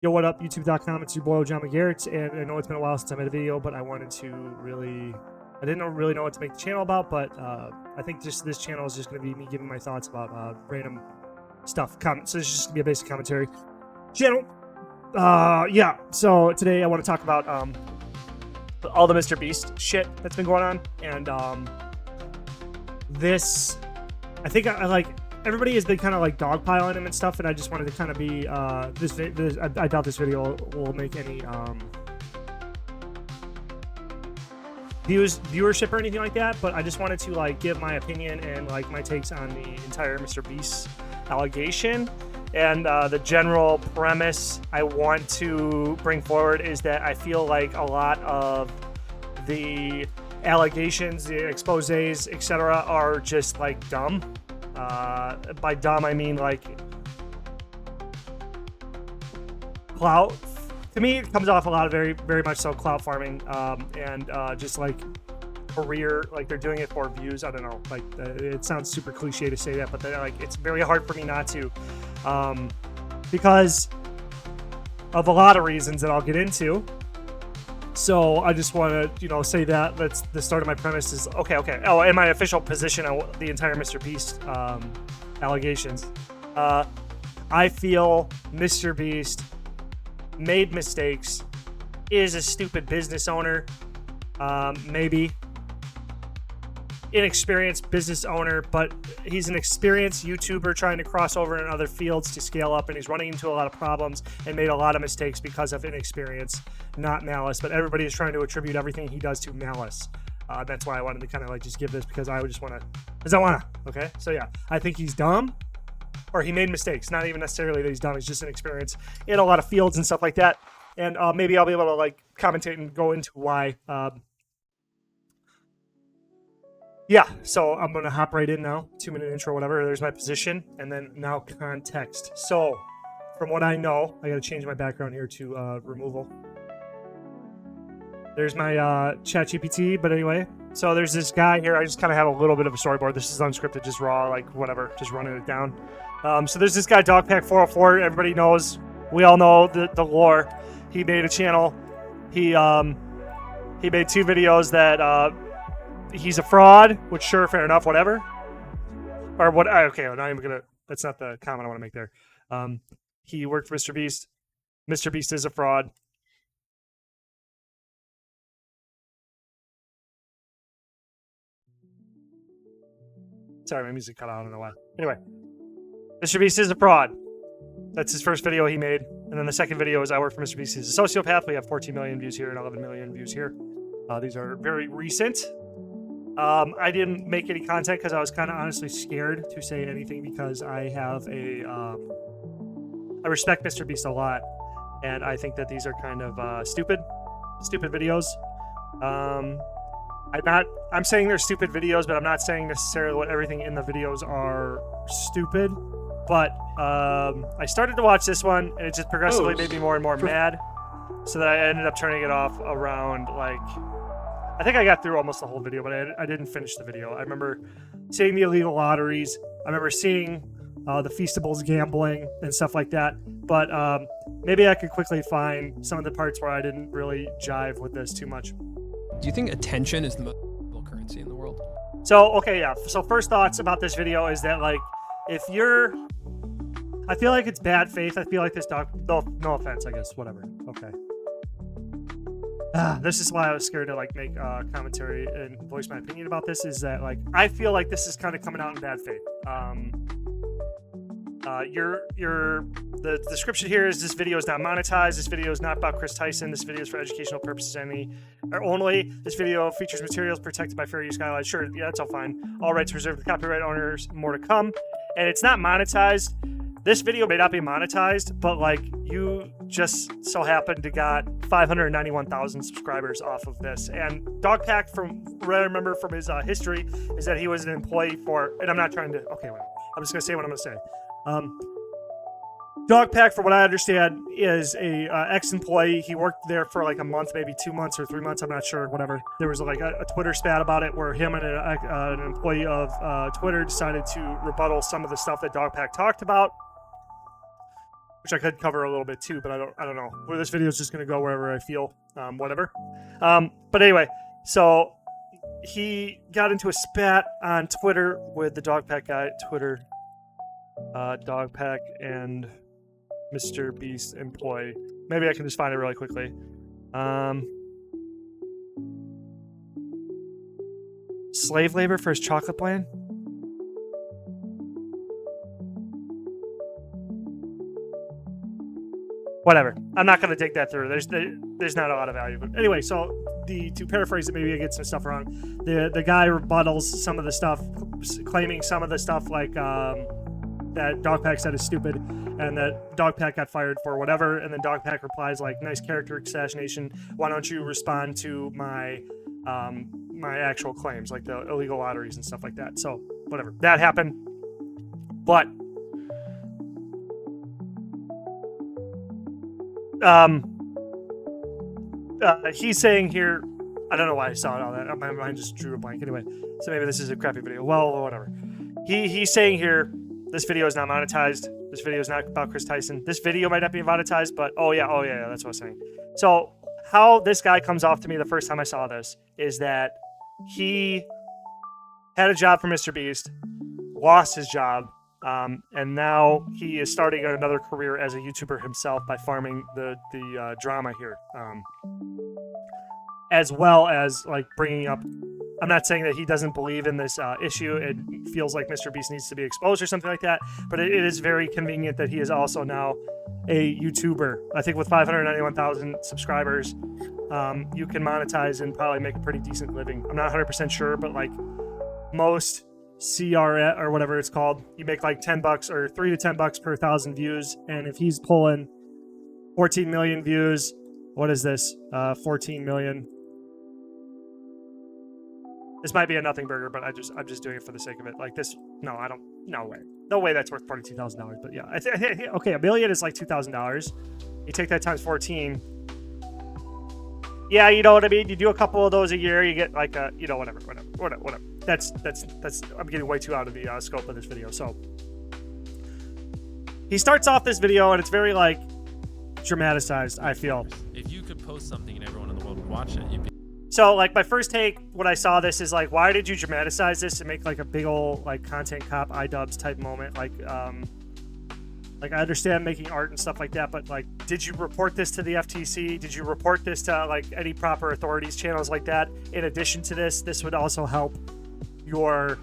Yo, what up, youtube.com? It's your boy, John McGarrett, and I know it's been a while since I made a video, but I wanted to I didn't really know what to make the channel about, but I think just this channel is just going to be me giving my thoughts about random stuff. So it's just going to be a basic commentary channel. Yeah, so today I want to talk about all the Mr. Beast shit that's been going on, and this, I think I like, everybody has been kind of like dogpiling him and stuff, and I just wanted to kind of be, I doubt this video will make any viewership or anything like that, but I just wanted to like give my opinion and like my takes on the entire Mr. Beast allegation. And the general premise I want to bring forward is that I feel like a lot of the allegations, the exposés, etc., are just like dumb. By dumb, I mean like clout. To me, it comes off a lot of very much so clout farming, and just like career, like they're doing it for views. I don't know, like it sounds super cliche to say that, but like it's very hard for me not to, because of a lot of reasons that I'll get into. So I just want to, say that that's the start of my premise is okay. Oh, and my official position on the entire Mr. Beast allegations. I feel Mr. Beast made mistakes, is a stupid business owner, maybe inexperienced business owner, but he's an experienced YouTuber trying to cross over in other fields to scale up, and he's running into a lot of problems and made a lot of mistakes because of inexperience, not malice. But everybody is trying to attribute everything he does to malice. That's why I wanted to kind of like just give this, because I would just want to, because I want to. Okay, so yeah, I think he's dumb, or he made mistakes. Not even necessarily that he's dumb. He's just inexperienced in a lot of fields and stuff like that. And maybe I'll be able to like commentate and go into why. Yeah, so I'm going to hop right in now. 2-minute intro, whatever. There's my position. And then now context. So from what I know, I got to change my background here to removal. There's my ChatGPT. But anyway, so there's this guy here. I just kind of have a little bit of a storyboard. This is unscripted, just raw, like whatever, just running it down. So there's this guy, Dogpack404. Everybody knows. We all know the lore. He made a channel. He made 2 videos that... he's a fraud, which sure, fair enough, whatever. Or what? Okay, I'm not even gonna. That's not the comment I want to make there. He worked for Mr. Beast. Mr. Beast is a fraud. Sorry, my music cut out. I don't know why. Anyway, Mr. Beast is a fraud. That's his first video he made, and then the second video is I work for Mr. Beast. He's a sociopath. We have 14 million views here and 11 million views here. These are very recent. I didn't make any content because I was kind of honestly scared to say anything, because I have I respect Mr. Beast a lot, and I think that these are kind of stupid videos. I'm saying they're stupid videos, but I'm not saying necessarily what everything in the videos are stupid. But I started to watch this one, and it just progressively made me more and more mad, so that I ended up turning it off around like... I think I got through almost the whole video, but I didn't finish the video. I remember seeing the illegal lotteries. I remember seeing the Feastables gambling and stuff like that. But maybe I could quickly find some of the parts where I didn't really jive with this too much. Do you think attention is the most valuable currency in the world? So, okay, yeah. So first thoughts about this video is that, like, if you're... I feel like it's bad faith. I feel like this dog... No offense, I guess. Whatever. Okay. This is why I was scared to like make commentary and voice my opinion about this, is that like I feel like this is kind of coming out in bad faith. The description here is this video is not monetized. This video is not about Chris Tyson. This video is for educational purposes only. This video features materials protected by fair use guidelines. Sure, yeah, that's all fine. All rights reserved to copyright owners. More to come. And it's not monetized. This video may not be monetized, but like you just so happened to got 591,000 subscribers off of this. And Dogpack, from what I remember from his history, is that he was an employee for, and I'm not trying to, okay, wait, I'm just going to say what I'm going to say. Dogpack, from what I understand, is a ex-employee. He worked there for like a month, maybe 2 months or 3 months. I'm not sure, whatever. There was like a Twitter spat about it where him and an employee of Twitter decided to rebuttal some of the stuff that Dogpack talked about. which I could cover a little bit too, but I don't know. Where this video is just going to go wherever I feel, whatever. But anyway, so he got into a spat on Twitter with the Dogpack guy. Twitter, Dogpack and Mr. Beast employee. Maybe I can just find it really quickly. Slave labor for his chocolate plan? Whatever. I'm not going to dig that through. There's not a lot of value. But anyway, so to paraphrase it, maybe I get some stuff wrong. The guy rebuttals some of the stuff, claiming some of the stuff like that Dogpack said is stupid, and that Dogpack got fired for whatever. And then Dogpack replies like, "Nice character assassination. Why don't you respond to my my actual claims, like the illegal lotteries and stuff like that?" So whatever, that happened. But he's saying here, I don't know why I saw it all that. My mind just drew a blank. Anyway, so maybe this is a crappy video. Well, whatever. He's saying here, this video is not monetized. This video is not about Chris Tyson. This video might not be monetized, but oh yeah, that's what I was saying. So how this guy comes off to me the first time I saw this is that he had a job for Mr. Beast, lost his job, and now he is starting another career as a YouTuber himself by farming the drama here, as well as like bringing up. I'm not saying that he doesn't believe in this issue. It feels like Mr. Beast needs to be exposed or something like that, but it is very convenient that he is also now a YouTuber. I think with 591,000 subscribers, you can monetize and probably make a pretty decent living. I'm not 100% sure, but like most CR or whatever it's called, you make like $10 or $3 to $10 per 1,000 views. And if he's pulling 14 million views, what is this? 14 million. This might be a nothing burger, but I'm just doing it for the sake of it. Like this, no way that's worth $42,000. But yeah, okay, $1 million is like $2,000. You take that times 14. Yeah, you know what I mean. You do a couple of those a year, you get like a, whatever. That's. I'm getting way too out of the scope of this video. So he starts off this video, and it's very like dramatized. I feel. If you could post something and everyone in the world would watch it, you'd be. So, like, my first take when I saw this is, like, why did you dramatize this and make, like, a big old, like, content cop iDubbbz type moment? Like, I understand making art and stuff like that, but, like, did you report this to the FTC? Did you report this to, like, any proper authorities, channels like that? In addition to this would also help your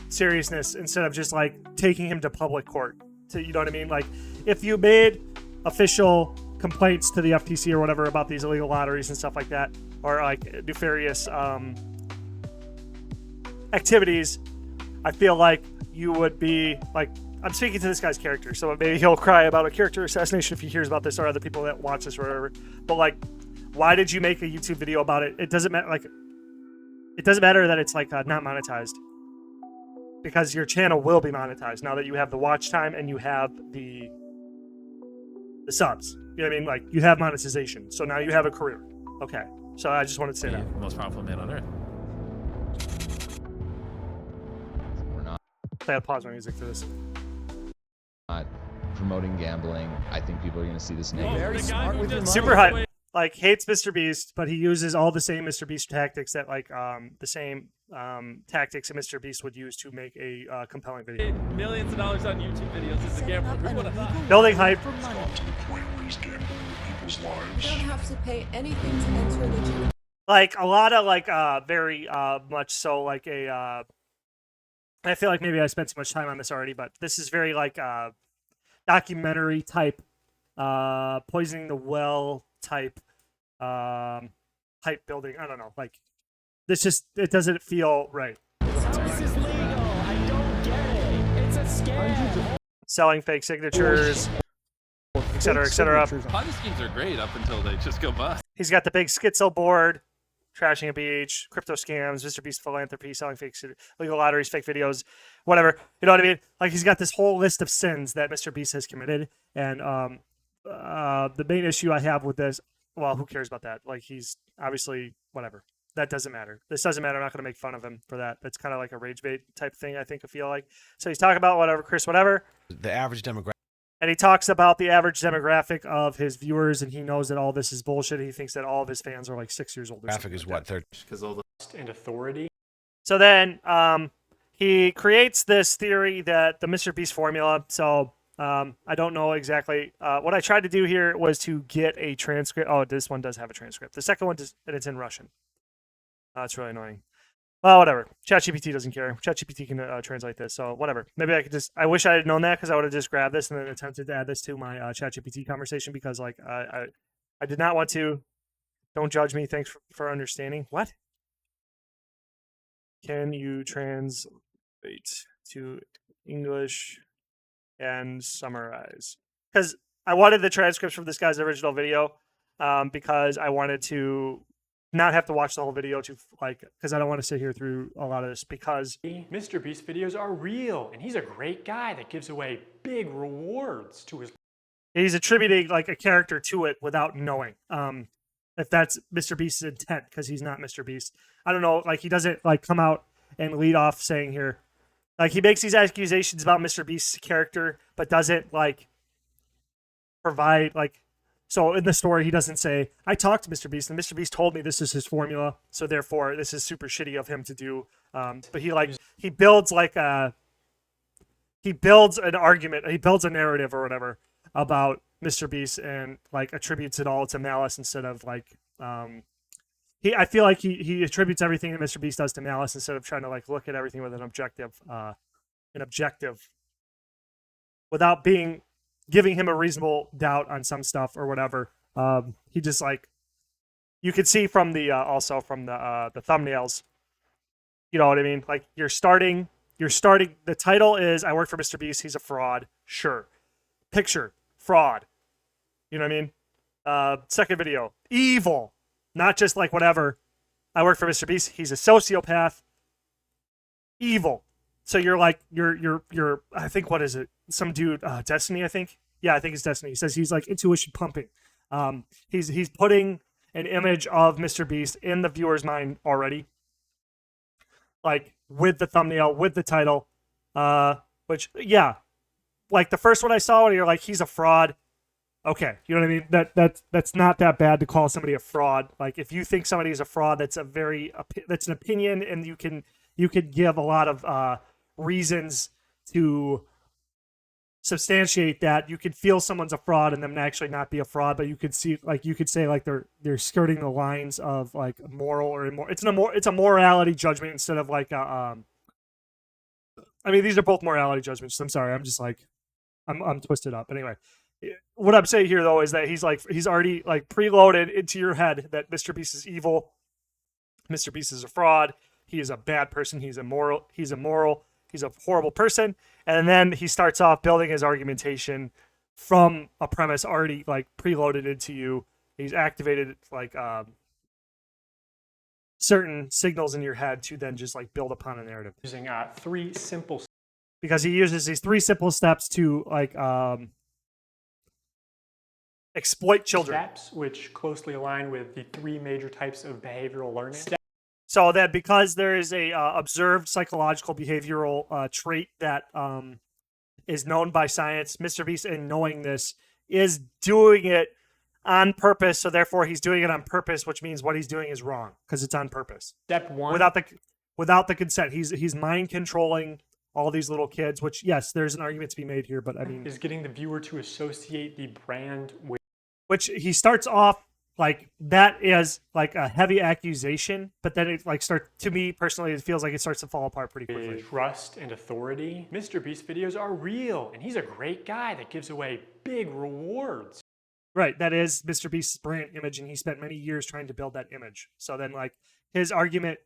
seriousness instead of just, like, taking him to public court. You know what I mean? Like, if you made official complaints to the FTC or whatever about these illegal lotteries and stuff like that, or like nefarious activities, I feel like you would be like, I'm speaking to this guy's character, so maybe he'll cry about a character assassination if he hears about this, or other people that watch this or whatever. But like, why did you make a YouTube video about it? It doesn't matter. Like, it doesn't matter that it's like not monetized, because your channel will be monetized now that you have the watch time and you have the subs. You know what I mean? Like, you have monetization, so now you have a career. Okay. So I just wanted to say that. Most powerful man on earth. We're not I gotta pause my music for this. promoting gambling. I think people are going to see this negative. Super hype. Like, hates Mr. Beast, but he uses all the same Mr. Beast tactics that, like, the same tactics that Mr. Beast would use to make a compelling video. Millions of dollars on YouTube videos as a gambler. Who would have thought? Building hype. You don't have to pay anything to enter legitimate. Like, a lot of, like, very much so, like, I feel like maybe I spent too much time on this already, but this is very, like, documentary type, poisoning the well type, hype building. I don't know. Like, it doesn't feel right. This is legal. I don't get it. It's a scam. Selling fake signatures, etc., etc. Ponzi schemes are great up until they just go bust. He's got the big schizo board, trashing a beach, crypto scams, Mr. Beast philanthropy, selling fake legal lotteries, fake videos, whatever. You know what I mean? Like, he's got this whole list of sins that Mr. Beast has committed. And the main issue I have with this, well, who cares about that? Like, he's obviously, whatever. That doesn't matter. This doesn't matter. I'm not going to make fun of him for that. That's kind of like a rage bait type thing, I feel like. So he's talking about whatever, Chris, whatever. The average demographic. And he talks about the average demographic of his viewers, and he knows that all this is bullshit. He thinks that all of his fans are like 6 years old. Graphic is what, 30? Because all the and authority. So then he creates this theory that the Mr. Beast formula. So I don't know exactly. What I tried to do here was to get a transcript. Oh, this one does have a transcript. The second one does, and it's in Russian. It's really annoying. Well, whatever. ChatGPT doesn't care. ChatGPT can translate this, so whatever. Maybe I could just. I wish I had known that because I would have just grabbed this and then attempted to add this to my ChatGPT conversation because, like, I did not want to. Don't judge me. Thanks for understanding. What? Can you translate to English and summarize? Because I wanted the transcripts from this guy's original video, because I wanted to not have to watch the whole video to because I don't want to sit here through a lot of this because Mr. Beast videos are real, and he's a great guy that gives away big rewards to his. he's attributing like a character to it without knowing if that's Mr. Beast's intent, because he's not Mr. Beast. I don't know, like he doesn't like come out and lead off saying here, like he makes these accusations about Mr. Beast's character, but doesn't like provide like. So in the story, he doesn't say, I talked to Mr. Beast, and Mr. Beast told me this is his formula, so therefore this is super shitty of him to do. But he builds like he builds an argument, he builds a narrative or whatever about Mr. Beast and like attributes it all to malice instead of like I feel like he attributes everything that Mr. Beast does to malice instead of trying to like look at everything with an objective without giving him a reasonable doubt on some stuff or whatever. He just like, you could see from the also from the thumbnails, you know what I mean? Like you're starting, the title is I work for Mr. Beast, he's a fraud. Sure. Picture, fraud. You know what I mean? Second video, evil. Not just like whatever. I work for Mr. Beast, he's a sociopath. Evil. So you're like, you're I think, what is it? Some dude, Destiny, I think. Yeah, I think it's Destiny. He says he's like intuition pumping. He's putting an image of Mr. Beast in the viewer's mind already. Like with the thumbnail, with the title. Which, yeah. Like the first one I saw when you're like, he's a fraud. Okay, you know what I mean? That's not that bad to call somebody a fraud. Like if you think somebody is a fraud, that's an opinion, and you can give a lot of reasons to substantiate that. You could feel someone's a fraud and them actually not be a fraud, but you could see, like, you could say like they're skirting the lines of like moral or immoral. It's a morality judgment instead of like I mean, these are both morality judgments. I'm sorry, I'm just like I'm twisted up. Anyway, what I'm saying here though is that he's already like preloaded into your head that Mr. Beast is evil. Mr. Beast is a fraud. He is a bad person. He's immoral. He's a horrible person. And then he starts off building his argumentation from a premise already like preloaded into you. He's activated like certain signals in your head to then just like build upon a narrative. Using three simple. Because he uses these three simple steps to like exploit children. Steps which closely align with the three major types of behavioral learning. So that because there is a observed psychological behavioral trait that is known by science, Mr. Beast, in knowing this, is doing it on purpose. So therefore, he's doing it on purpose, which means what he's doing is wrong because it's on purpose. Step one. Without the consent, he's mind controlling all these little kids. Which, yes, there's an argument to be made here, but I mean, is getting the viewer to associate the brand with. Which he starts off. Like that is like a heavy accusation, but then it like starts, to me personally, it feels like it starts to fall apart pretty quickly. Trust and authority. Mr. Beast videos are real, and he's a great guy that gives away big rewards. Right, that is Mr. Beast's brand image, and he spent many years trying to build that image. So then, like his argument,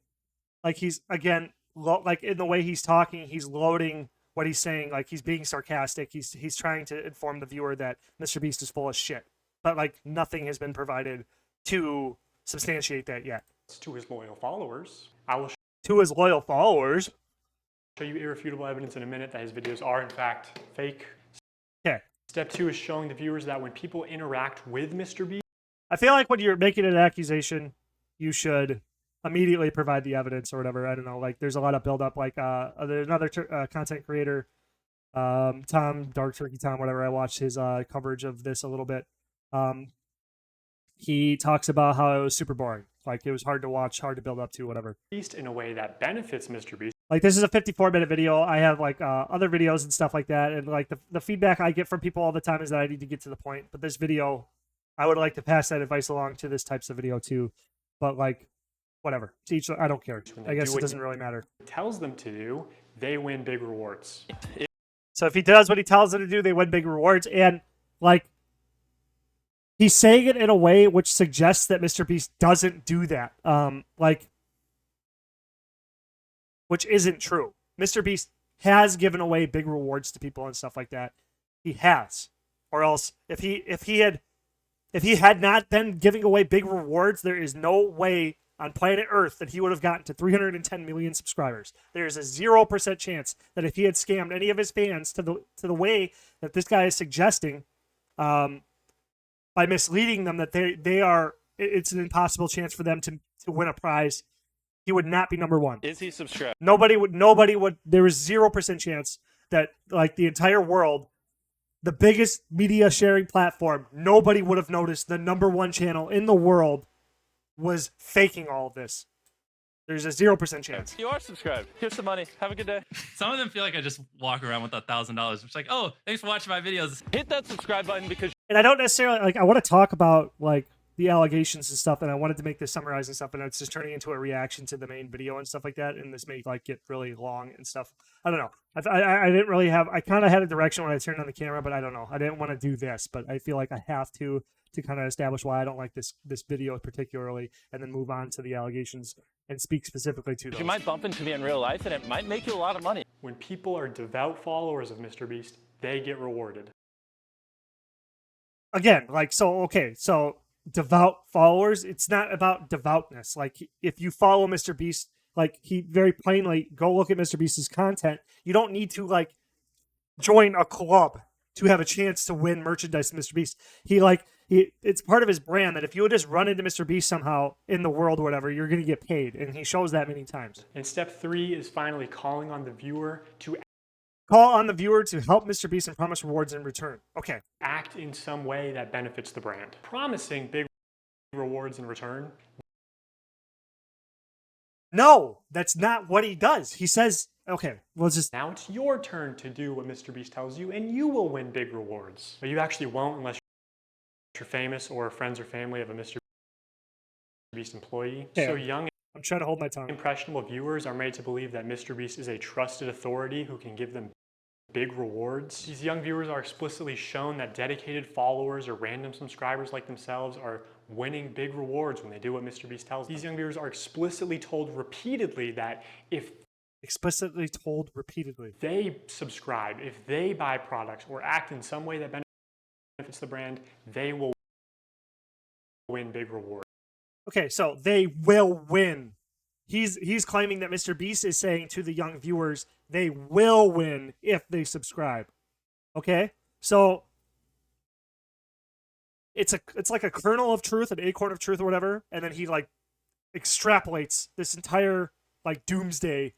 like he's again, like in the way he's talking, he's loading what he's saying, like he's being sarcastic. He's trying to inform the viewer that Mr. Beast is full of shit. But like nothing has been provided to substantiate that yet. To his loyal followers, I will show you irrefutable evidence in a minute that his videos are in fact fake. Okay. Step 2 is showing the viewers that when people interact with Mr. Beast, I feel like when you're making an accusation, you should immediately provide the evidence or whatever. I don't know. Like there's a lot of build up. Like there's another content creator Tom, Dark Turkey Tom, whatever. I watched his coverage of this a little bit. He talks about how it was super boring. Like, it was hard to watch, hard to build up to, whatever. In a way that benefits Mr. Beast. Like, this is a 54-minute video. I have, like, other videos and stuff like that. And, like, the feedback I get from people all the time is that I need to get to the point. But this video, I would like to pass that advice along to this types of video, too. But, like, whatever. To each, I don't care. I guess it doesn't really matter. Tells them to do, they win big rewards. So if he does what he tells them to do, they win big rewards. And, like, he's saying it in a way which suggests that Mr. Beast doesn't do that. Which isn't true. Mr. Beast has given away big rewards to people and stuff like that. He has. Or else, if he had not been giving away big rewards, there is no way on planet Earth that he would have gotten to 310 million subscribers. There's a 0% chance that if he had scammed any of his fans to the way that this guy is suggesting, by misleading them that it's an impossible chance for them to win a prize, he would not be number one. Is he subscribed? Nobody would. There was 0% chance that, like, the entire world, the biggest media sharing platform, nobody would have noticed the number one channel in the world was faking all of this. There's a 0% chance. You are subscribed. Here's some money. Have a good day. Some of them feel like I just walk around with $1,000. It's like, oh, thanks for watching my videos. Hit that subscribe button because And I don't necessarily, like, I want to talk about, like, the allegations and stuff, and I wanted to make this summarizing stuff, and it's just turning into a reaction to the main video and stuff like that, and this may, like, get really long and stuff. I don't know. I didn't really have, I kind of had a direction when I turned on the camera, but I don't know. I didn't want to do this, but I feel like I have to kind of establish why I don't like this video particularly, and then move on to the allegations and speak specifically to those. you might bump into me in real life and it might make you a lot of money. When people are devout followers of Mr. Beast, they get rewarded. Again, like, so devout followers, it's not about devoutness. Like, if you follow Mr. Beast, like, he very plainly, go look at Mr. Beast's content. You don't need to, like, join a club to have a chance to win merchandise from Mr. Beast. It's part of his brand that if you would just run into Mr. Beast somehow in the world or whatever, you're going to get paid. And he shows that many times. And step 3 is finally calling on the viewer to Call on the viewer to help Mr. Beast and promise rewards in return. Okay. act in some way that benefits the brand. Promising big rewards in return. No, that's not what he does. He says, okay, we'll just... Now it's your turn to do what Mr. Beast tells you, and you will win big rewards. But you actually won't unless you're famous or friends or family of a Mr. Beast employee. Okay. So young, I'm trying to hold my tongue. impressionable viewers are made to believe that Mr. Beast is a trusted authority who can give them big rewards. These young viewers are explicitly shown that dedicated followers or random subscribers like themselves are winning big rewards when they do what Mr. Beast tells them. These young viewers are explicitly told repeatedly that if they subscribe, if they buy products or act in some way that benefits the brand, they will win big rewards. Okay, so they will win. He's claiming that Mr. Beast is saying to the young viewers, they will win if they subscribe. Okay? So it's like a kernel of truth, an acorn of truth or whatever, and then he, like, extrapolates this entire, like, doomsday,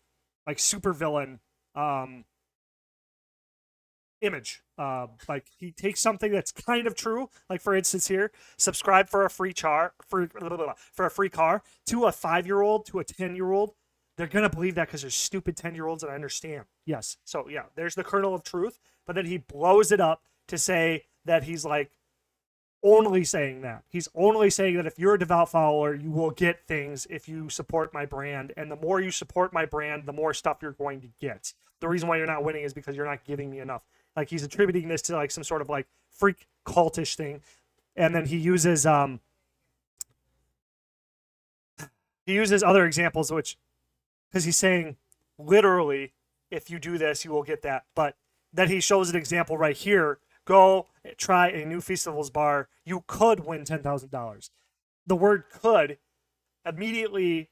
like, supervillain image. Like, he takes something that's kind of true, like, for instance here, subscribe for a free car to a 5-year-old, to a 10-year-old. They're gonna believe that because they're stupid 10-year-olds, and I understand. Yes. So yeah, there's the kernel of truth, but then he blows it up to say that he's, like, only saying that. He's only saying that if you're a devout follower, you will get things if you support my brand, and the more you support my brand, the more stuff you're going to get. The reason why you're not winning is because you're not giving me enough. Like, he's attributing this to, like, some sort of, like, freak cultish thing, and then he uses other examples, which, because he's saying literally, if you do this, you will get that. But then he shows an example right here. Go try a new Feastables bar. You could win $10,000. The word "could" immediately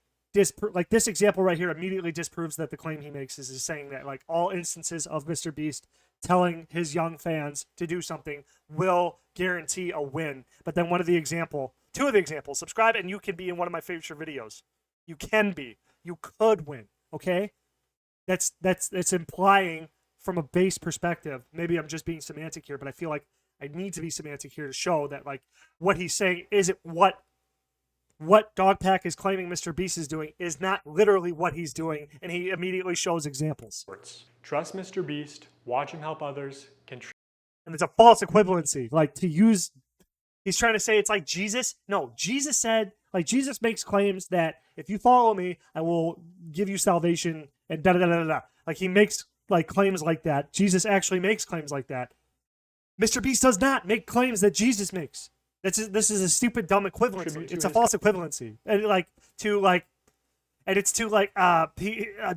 like, this example right here immediately disproves that the claim he makes is saying that, like, all instances of Mr. Beast telling his young fans to do something will guarantee a win. But then two of the examples, subscribe and you can be in one of my future videos. You can be. You could win. Okay? That's implying from a base perspective, maybe I'm just being semantic here, but I feel like I need to be semantic here to show that like what he's saying isn't what Dogpack is claiming Mr. Beast is doing is not literally what he's doing, and he immediately shows examples. Trust Mr. Beast, watch him help others, And it's a false equivalency. Like to use, he's trying to say it's like Jesus. No, Jesus said, like Jesus makes claims that if you follow me, I will give you salvation and da da da da da. Like he makes like claims like that. Jesus actually makes claims like that. Mr. Beast does not make claims that Jesus makes. This is a stupid, dumb equivalency. It's a false equivalency, and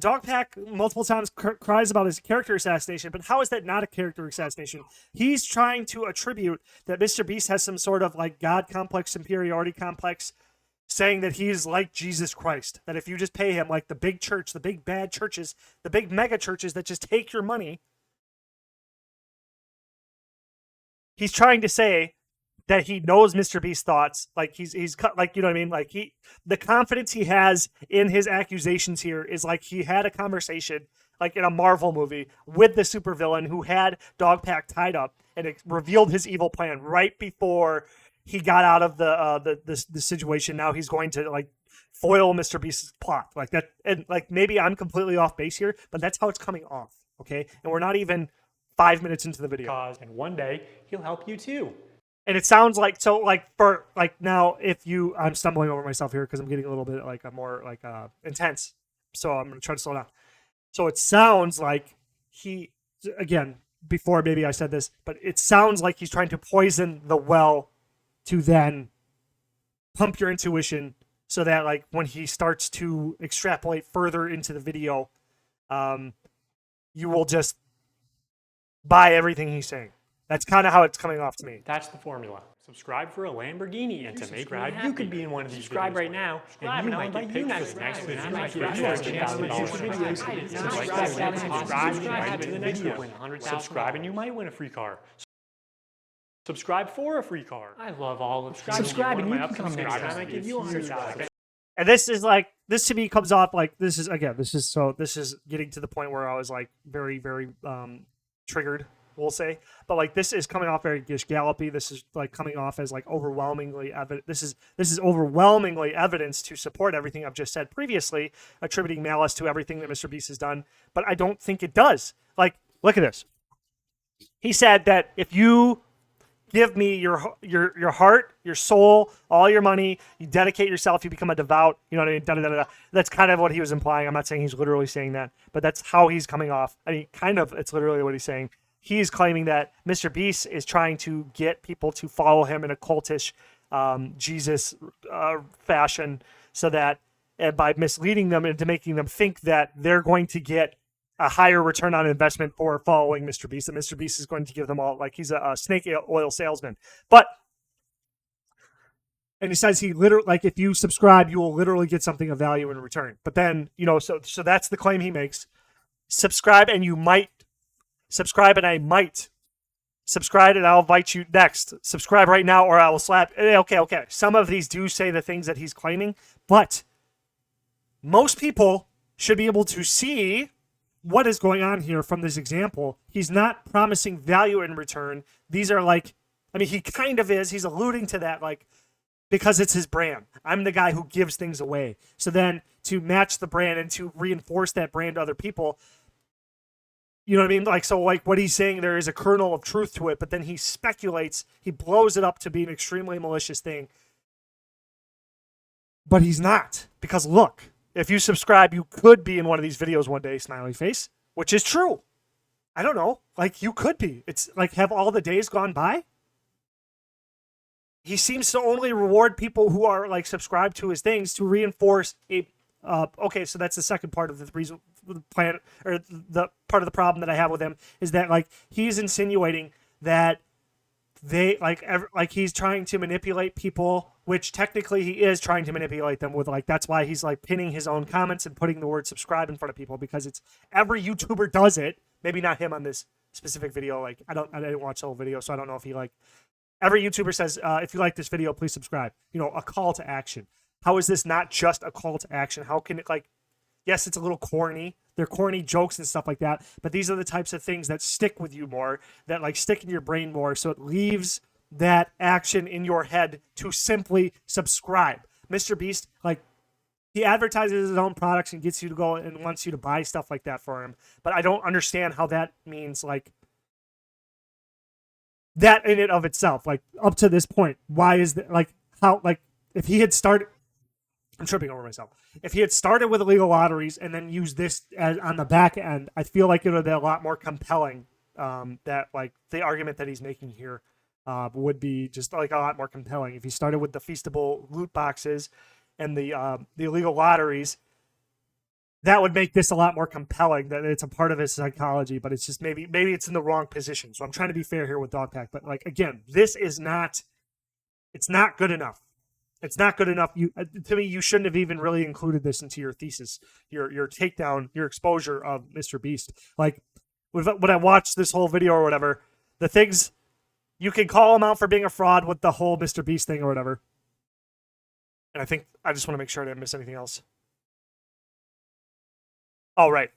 Dogpack multiple times cries about his character assassination. But how is that not a character assassination? He's trying to attribute that Mr. Beast has some sort of like God complex, superiority complex, saying that he's like Jesus Christ. That if you just pay him, like the big church, the big bad churches, the big mega churches that just take your money. He's trying to say that he knows Mr. Beast's thoughts, like he's cut, like, you know what I mean? Like the confidence he has in his accusations here is like he had a conversation, like in a Marvel movie, with the supervillain who had Dogpack tied up, and it revealed his evil plan right before he got out of the situation. Now he's going to like foil Mr. Beast's plot, like that, and like maybe I'm completely off base here, but that's how it's coming off. Okay, and we're not even 5 minutes into the video. and one day he'll help you too. And it sounds like, so like for like now, if you, I'm stumbling over myself here because I'm getting a little bit like more like intense. So I'm going to try to slow down. So it sounds like he, again, before maybe I said this, but it sounds like he's trying to poison the well to then pump your intuition so that like when he starts to extrapolate further into the video, you will just buy everything he's saying. That's kind of how it's coming off to me. That's the formula. Subscribe for a Lamborghini, and to make proud, you could be in one of these. Subscribe right now, and you might get pictures next to it. You might get subscribe, and you might win a free car. Subscribe for a free car. I love all of subscribe, and you can come next time. I give you $100. And this is like, this to me comes off like, this is getting to the point where I was like very, very triggered, we'll say. But like this is coming off very Gish Gallopy. This is like coming off as like overwhelmingly evident. This is overwhelmingly evidence to support everything I've just said previously, attributing malice to everything that Mr. Beast has done. But I don't think it does. Like, look at this. He said that if you give me your heart, your soul, all your money, you dedicate yourself, you become a devout, you know what I mean? Da, da, da, da. That's kind of what he was implying. I'm not saying he's literally saying that, but that's how he's coming off. I mean, kind of, it's literally what he's saying. He's claiming that Mr. Beast is trying to get people to follow him in a cultish Jesus fashion, so that by misleading them into making them think that they're going to get a higher return on investment for following Mr. Beast, and Mr. Beast is going to give them all, like he's a snake oil salesman. And he says he literally, like, if you subscribe, you will literally get something of value in return. But then, you know, so that's the claim he makes. Subscribe and you might. Subscribe and I might. Subscribe and I'll invite you next. Subscribe right now or I will slap. Okay. Some of these do say the things that he's claiming, but most people should be able to see what is going on here from this example. He's not promising value in return. These are like, I mean, he kind of is. He's alluding to that, like, because it's his brand. I'm the guy who gives things away. So then to match the brand and to reinforce that brand to other people, you know what I mean? Like, so like what he's saying, there is a kernel of truth to it, but then he speculates, he blows it up to be an extremely malicious thing. But he's not, because look, if you subscribe, you could be in one of these videos one day, smiley face, which is true. I don't know. Like, you could be. It's like, have all the days gone by? He seems to only reward people who are like subscribed to his things to reinforce a. Okay, so that's the second part of the reason, the plan, or the part of the problem that I have with him is that like he's insinuating that they like he's trying to manipulate people, which technically he is trying to manipulate them with, like, that's why he's like pinning his own comments and putting the word subscribe in front of people, because it's every YouTuber does it. Maybe not him on this specific video. Like I didn't watch the whole video, so I don't know if he like. Every YouTuber says, if you like this video, please subscribe. You know, a call to action. How is this not just a call to action? How can it, like, yes, it's a little corny. they're corny jokes and stuff like that, but these are the types of things that stick with you more, that like stick in your brain more, so it leaves that action in your head to simply subscribe. Mr. Beast, like, he advertises his own products and gets you to go and wants you to buy stuff like that for him, but I don't understand how that means, like, that in and of itself, like, up to this point, why is that, like, how, like, if he had started, I'm tripping over myself. If he had started with illegal lotteries and then used this as, on the back end, I feel like it would be a lot more compelling. That like the argument that he's making here would be just like a lot more compelling if he started with the feastable loot boxes and the illegal lotteries. That would make this a lot more compelling. That it's a part of his psychology, but it's just maybe it's in the wrong position. So I'm trying to be fair here with Dogpack, but like again, this is not. It's not good enough. It's not good enough. To me, you shouldn't have even really included this into your thesis, your takedown, your exposure of Mr. Beast. Like, when I watched this whole video or whatever, the things, you can call him out for being a fraud with the whole Mr. Beast thing or whatever. And I just want to make sure I didn't miss anything else. Oh, right.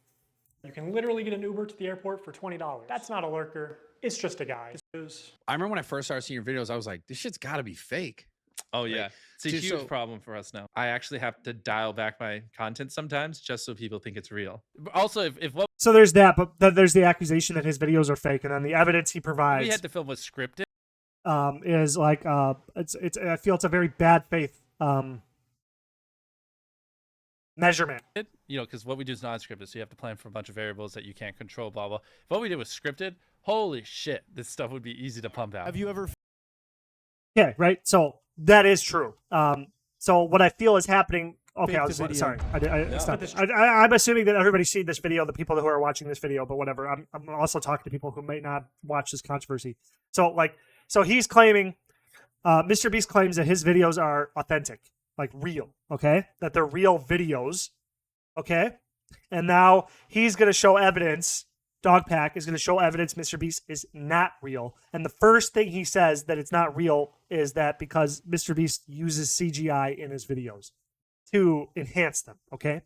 You can literally get an Uber to the airport for $20. That's not a lurker. It's just a guy. I remember when I first started seeing your videos, I was like, this shit's got to be fake. Oh yeah, it's a just huge so- problem for us now. I actually have to dial back my content sometimes just so people think it's real. But also, if what So there's that, but then there's the accusation that his videos are fake, and then the evidence he provides we had to film was scripted, is like it's I feel it's a very bad faith measurement. you know, because what we do is not scripted, so you have to plan for a bunch of variables that you can't control. Blah blah. If what we did was scripted, holy shit, this stuff would be easy to pump out. Have you ever Okay, right. So that is true. So what I feel is happening. Okay, I was sorry. I stopped. I'm assuming that everybody's seen this video, the people who are watching this video, but whatever. I'm also talking to people who may not watch this controversy. So he's claiming, Mr. Beast claims that his videos are authentic, like real. Okay, that they're real videos. Okay, and now he's going to show evidence. Dogpack is going to show evidence Mr. Beast is not real. And the first thing he says that it's not real is that because Mr. Beast uses CGI in his videos to enhance them, okay?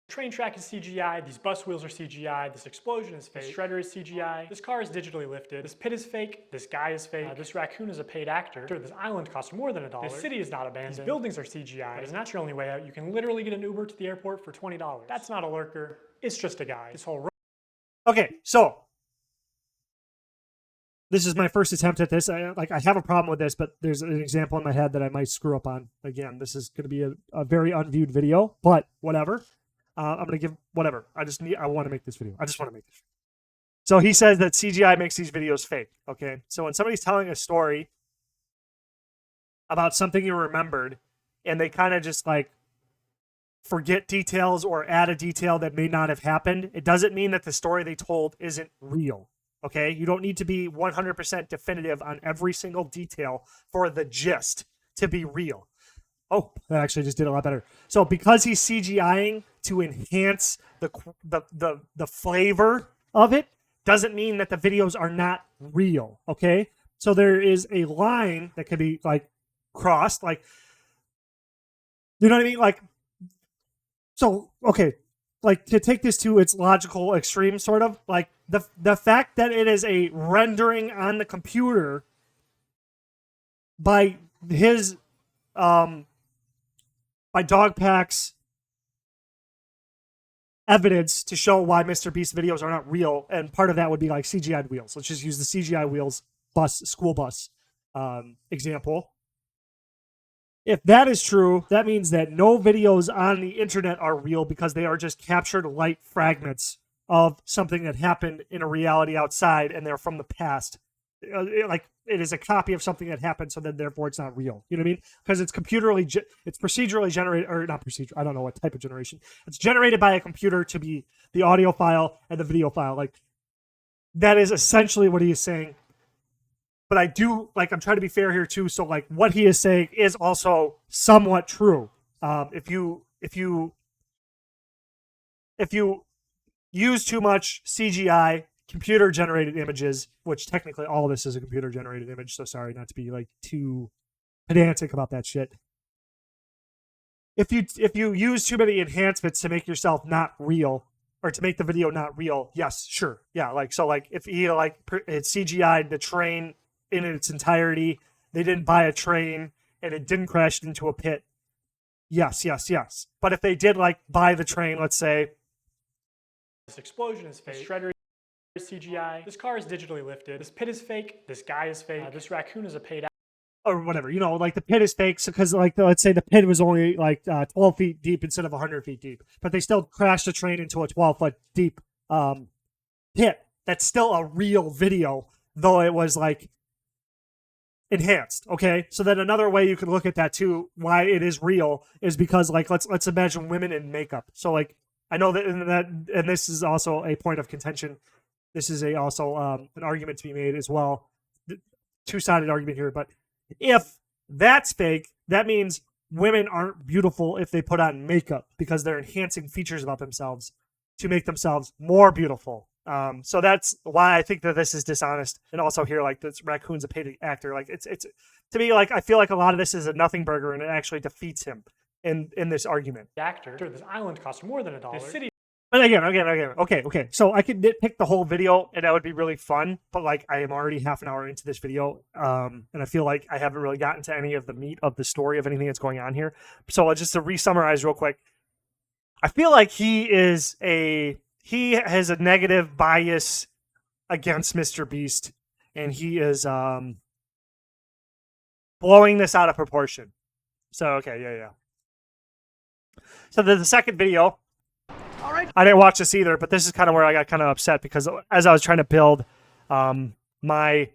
Train track is CGI, these bus wheels are CGI, this explosion is fake, this shredder is CGI, this car is digitally lifted, this pit is fake, this guy is fake, this raccoon is a paid actor, this island costs more than $1, this city is not abandoned, these buildings are CGI, but it's not your only way out. You can literally get an Uber to the airport for $20. That's not a lurker, it's just a guy. This whole Okay, so this is my first attempt at this. I have a problem with this, but there's an example in my head that I might screw up on. Again, this is going to be a very unviewed video, but whatever. I'm going to give whatever. I want to make this video. I just want to make this. So he says that CGI makes these videos fake. Okay, so when somebody's telling a story about something you remembered, and they kind of just like forget details or add a detail that may not have happened, it doesn't mean that the story they told isn't real. Okay? You don't need to be 100% definitive on every single detail for the gist to be real. Oh, that actually just did a lot better. So because he's CGIing to enhance the flavor of it, doesn't mean that the videos are not real. Okay? So there is a line that could be like crossed, like, you know what I mean? Like, so, okay, like to take this to its logical extreme, sort of, like the fact that it is a rendering on the computer by his, by Dogpack's evidence to show why Mr. Beast videos are not real, and part of that would be like CGI wheels. Let's just use the CGI wheels school bus example. If that is true, that means that no videos on the internet are real because they are just captured light fragments of something that happened in a reality outside, and they're from the past. Like, it is a copy of something that happened, so then therefore it's not real. You know what I mean? Because it's it's procedurally generated, or not procedure. I don't know what type of generation. It's generated by a computer to be the audio file and the video file. Like, that is essentially what he is saying. But I do, like, I'm trying to be fair here too. So, like, what he is saying is also somewhat true. If you use too much CGI, computer generated images, which technically all of this is a computer generated image. So sorry not to be like too pedantic about that shit. If you use too many enhancements to make yourself not real, or to make the video not real, yes, sure. Yeah, like, so like if he like it CGI'd the train in its entirety, they didn't buy a train and it didn't crash into a pit. Yes. But if they did like buy the train, let's say, this explosion is fake. This shredder is CGI. This car is digitally lifted. This pit is fake. This guy is fake. This raccoon is a paid or whatever, you know, like the pit is fake because like let's say the pit was only like 12 feet deep instead of 100 feet deep, but they still crashed the train into a 12-foot deep pit. That's still a real video, though it was like enhanced. Okay, so then another way you could look at that too, why it is real, is because like let's imagine women in makeup. So like I know that and this is also a point of contention. This is also an argument to be made as well. Two-sided argument here, but if that's fake, that means women aren't beautiful if they put on makeup because they're enhancing features about themselves to make themselves more beautiful. So that's why I think that this is dishonest. And also here, like this raccoon's a paid actor. Like it's to me, like I feel like a lot of this is a nothing burger and it actually defeats him in this argument. actor. Sure, this island costs more than $1. This city. But again, okay. So I could nitpick the whole video, and that would be really fun. But like, I am already half an hour into this video, and I feel like I haven't really gotten to any of the meat of the story of anything that's going on here. So just to re-summarize real quick, I feel like he has a negative bias against Mr. Beast, and he is blowing this out of proportion. So okay, yeah. So the second video. I didn't watch this either, but this is kind of where I got kind of upset because as I was trying to build my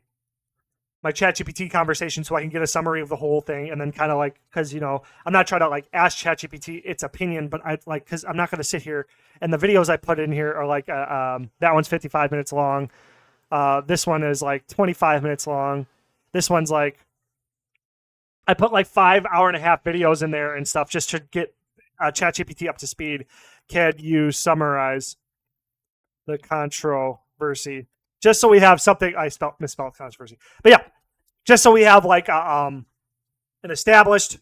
ChatGPT conversation so I can get a summary of the whole thing, and then kind of like, because, you know, I'm not trying to like ask ChatGPT its opinion, but I like, because I'm not going to sit here, and the videos I put in here are like, that one's 55 minutes long. This one is like 25 minutes long. This one's like, I put like 5 hour-and-a-half videos in there and stuff just to get ChatGPT up to speed. Can you summarize the controversy? Just so we have something. I misspelled controversy, but yeah, just so we have like an established.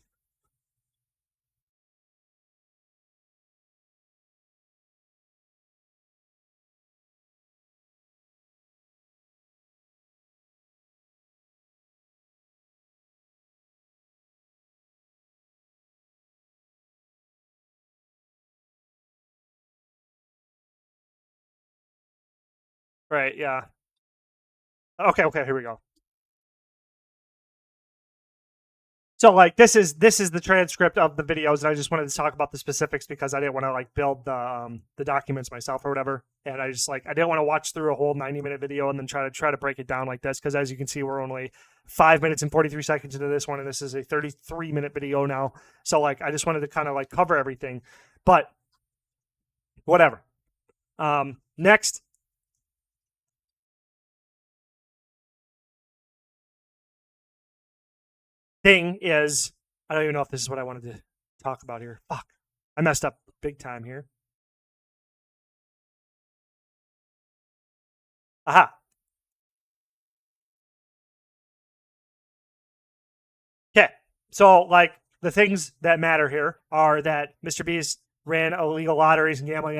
Right, yeah. Okay, here we go. So like this is the transcript of the videos, and I just wanted to talk about the specifics because I didn't want to like build the documents myself or whatever, and I just like I didn't want to watch through a whole 90-minute video and then try to break it down like this, because as you can see, we're only 5 minutes and 43 seconds into this one, and this is a 33-minute video now. So like I just wanted to kind of like cover everything, but whatever. Next. Thing is, I don't even know if this is what I wanted to talk about here. Fuck. I messed up big time here. Aha. Okay. So, like, the things that matter here are that Mr. Beast ran illegal lotteries and gambling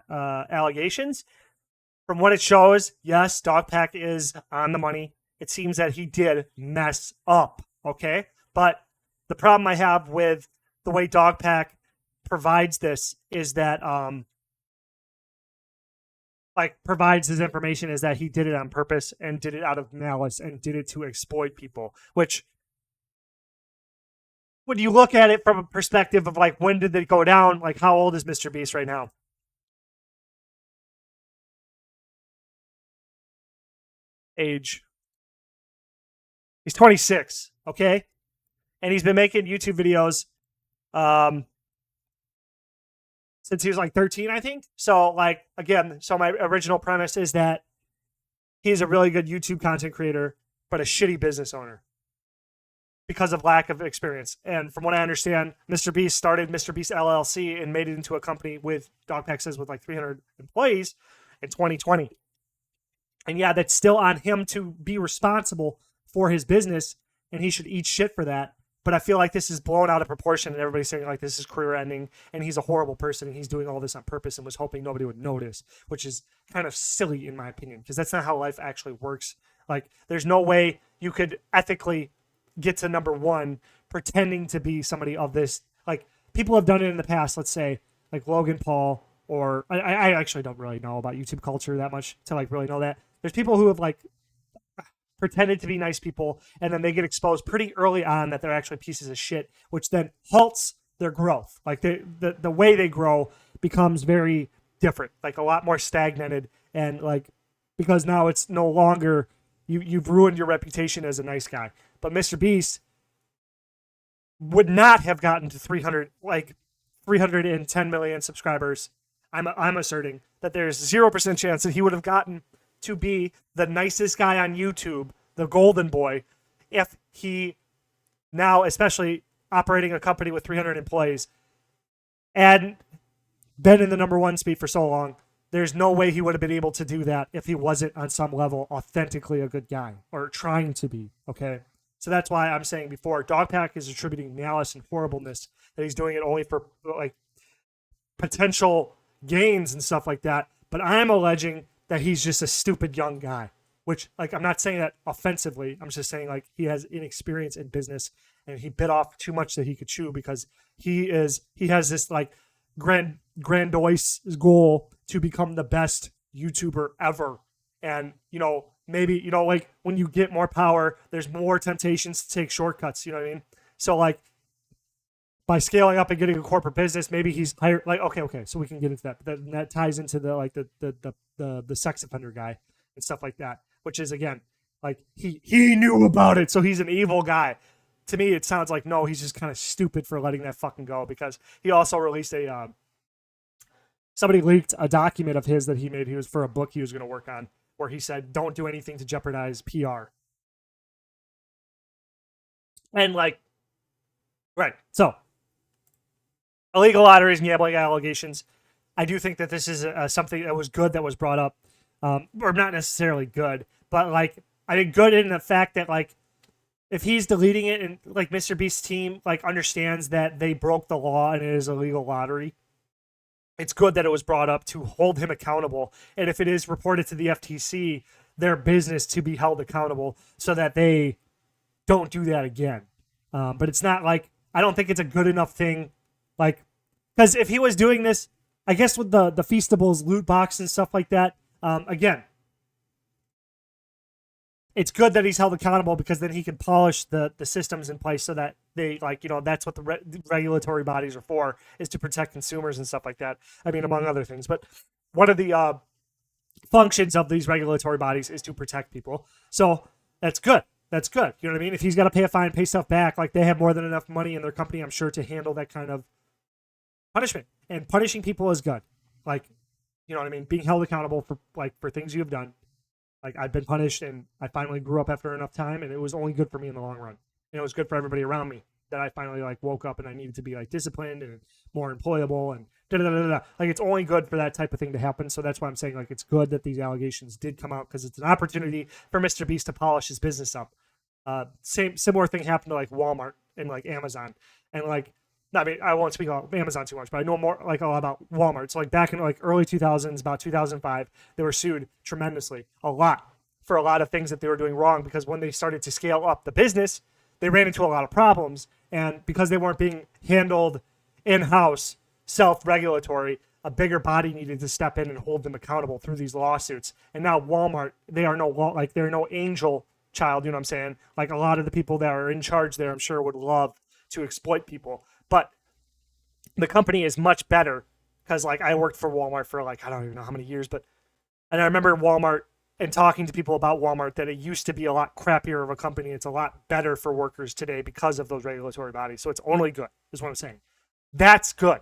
allegations. From what it shows, yes, Dogpack is on the money. It seems that he did mess up. Okay, but the problem I have with the way Dogpack provides this is that, provides his information is that he did it on purpose and did it out of malice and did it to exploit people. Which, when you look at it from a perspective of like, when did they go down? Like, how old is Mr. Beast right now? Age. He's 26, okay? And he's been making YouTube videos since he was like 13, I think. So, like, again, so my original premise is that he's a really good YouTube content creator, but a shitty business owner because of lack of experience. And from what I understand, Mr. Beast started Mr. Beast LLC and made it into a company with, Dogpack says, with like 300 employees in 2020. And yeah, that's still on him to be responsible for his business, and he should eat shit for that. But I feel like this is blown out of proportion, and everybody's saying like this is career ending, and he's a horrible person, and he's doing all this on purpose and was hoping nobody would notice, which is kind of silly in my opinion, because that's not how life actually works. Like, there's no way you could ethically get to number one pretending to be somebody of this. Like, people have done it in the past. Let's say like Logan Paul, or I actually don't really know about YouTube culture that much to like really know that. There's people who have like pretended to be nice people, and then they get exposed pretty early on that they're actually pieces of shit, which then halts their growth. Like the way they grow becomes very different, like a lot more stagnated, and like because now it's no longer you've ruined your reputation as a nice guy. But Mr. Beast would not have gotten to 310 million subscribers. I'm asserting that there's 0% chance that he would have gotten to be the nicest guy on YouTube, the golden boy, if he now, especially operating a company with 300 employees and been in the number one speed for so long, there's no way he would have been able to do that if he wasn't on some level authentically a good guy or trying to be, okay? So that's why I'm saying before, Dogpack is attributing malice and horribleness, that he's doing it only for like potential gains and stuff like that. But I'm alleging that he's just a stupid young guy, which, like, I'm not saying that offensively. I'm just saying, like, he has inexperience in business and he bit off too much that he could chew, because he has this like grandiose goal to become the best YouTuber ever. And, you know, maybe, you know, like when you get more power, there's more temptations to take shortcuts. You know what I mean? So like by scaling up and getting a corporate business, maybe he's hired. Like, okay, so we can get into that. But that ties into the like the sex offender guy and stuff like that, which is, again, like he knew about it, so he's an evil guy. To me, it sounds like no, he's just kind of stupid for letting that fucking go, because he also released a somebody leaked a document of his that he made. He was for a book he was going to work on, where he said, don't do anything to jeopardize PR. And like, right. So illegal lotteries and gambling allegations. I do think that this is something that was good that was brought up, or not necessarily good, but like, I think good in the fact that like, if he's deleting it and like Mr. Beast's team like understands that they broke the law and it is a legal lottery, it's good that it was brought up to hold him accountable. And if it is reported to the FTC, their business to be held accountable so that they don't do that again. But it's not like, I don't think it's a good enough thing. Like, because if he was doing this, I guess with the Feastables loot box and stuff like that, again, it's good that he's held accountable, because then he can polish the systems in place so that they, like, you know, that's what the regulatory bodies are for, is to protect consumers and stuff like that. I mean, among other things. But one of the functions of these regulatory bodies is to protect people. So that's good. That's good. You know what I mean? If he's got to pay a fine, pay stuff back, like, they have more than enough money in their company, I'm sure, to handle that kind of punishment. And punishing people is good. Like, you know what I mean? Being held accountable for things you have done. Like, I've been punished, and I finally grew up after enough time, and it was only good for me in the long run. And it was good for everybody around me that I finally, like, woke up and I needed to be, like, disciplined and more employable and da-da-da-da-da. Like, it's only good for that type of thing to happen. So that's why I'm saying, like, it's good that these allegations did come out, because it's an opportunity for Mr. Beast to polish his business up. Similar thing happened to, like, Walmart and, like, Amazon. And, like, I mean, I won't speak about Amazon too much, but I know more, like, a lot about Walmart. So, like, back in, like, early 2000s, about 2005, they were sued tremendously, a lot, for a lot of things that they were doing wrong, because when they started to scale up the business, they ran into a lot of problems. And because they weren't being handled in-house, self-regulatory, a bigger body needed to step in and hold them accountable through these lawsuits. And now Walmart, they're no angel child, you know what I'm saying? Like, a lot of the people that are in charge there, I'm sure, would love to exploit people. But the company is much better, because, like, I worked for Walmart for, like, I don't even know how many years, and I remember Walmart and talking to people about Walmart, that it used to be a lot crappier of a company. It's a lot better for workers today because of those regulatory bodies. So it's only good, is what I'm saying. That's good.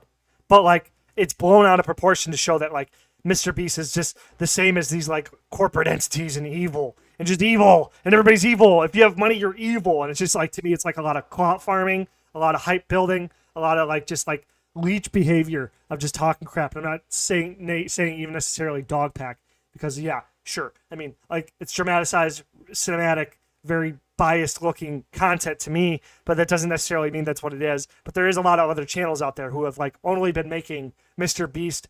But, like, it's blown out of proportion to show that, like, Mr. Beast is just the same as these, like, corporate entities and evil. And just evil. And everybody's evil. If you have money, you're evil. And it's just, like, to me, it's like a lot of clout farming, a lot of hype building, a lot of, like, just, like, leech behavior of just talking crap. And I'm not saying even necessarily Dogpack, because, yeah, sure. I mean, like, it's dramatized, cinematic, very biased looking content to me, but that doesn't necessarily mean that's what it is. But there is a lot of other channels out there who have like only been making Mr. Beast's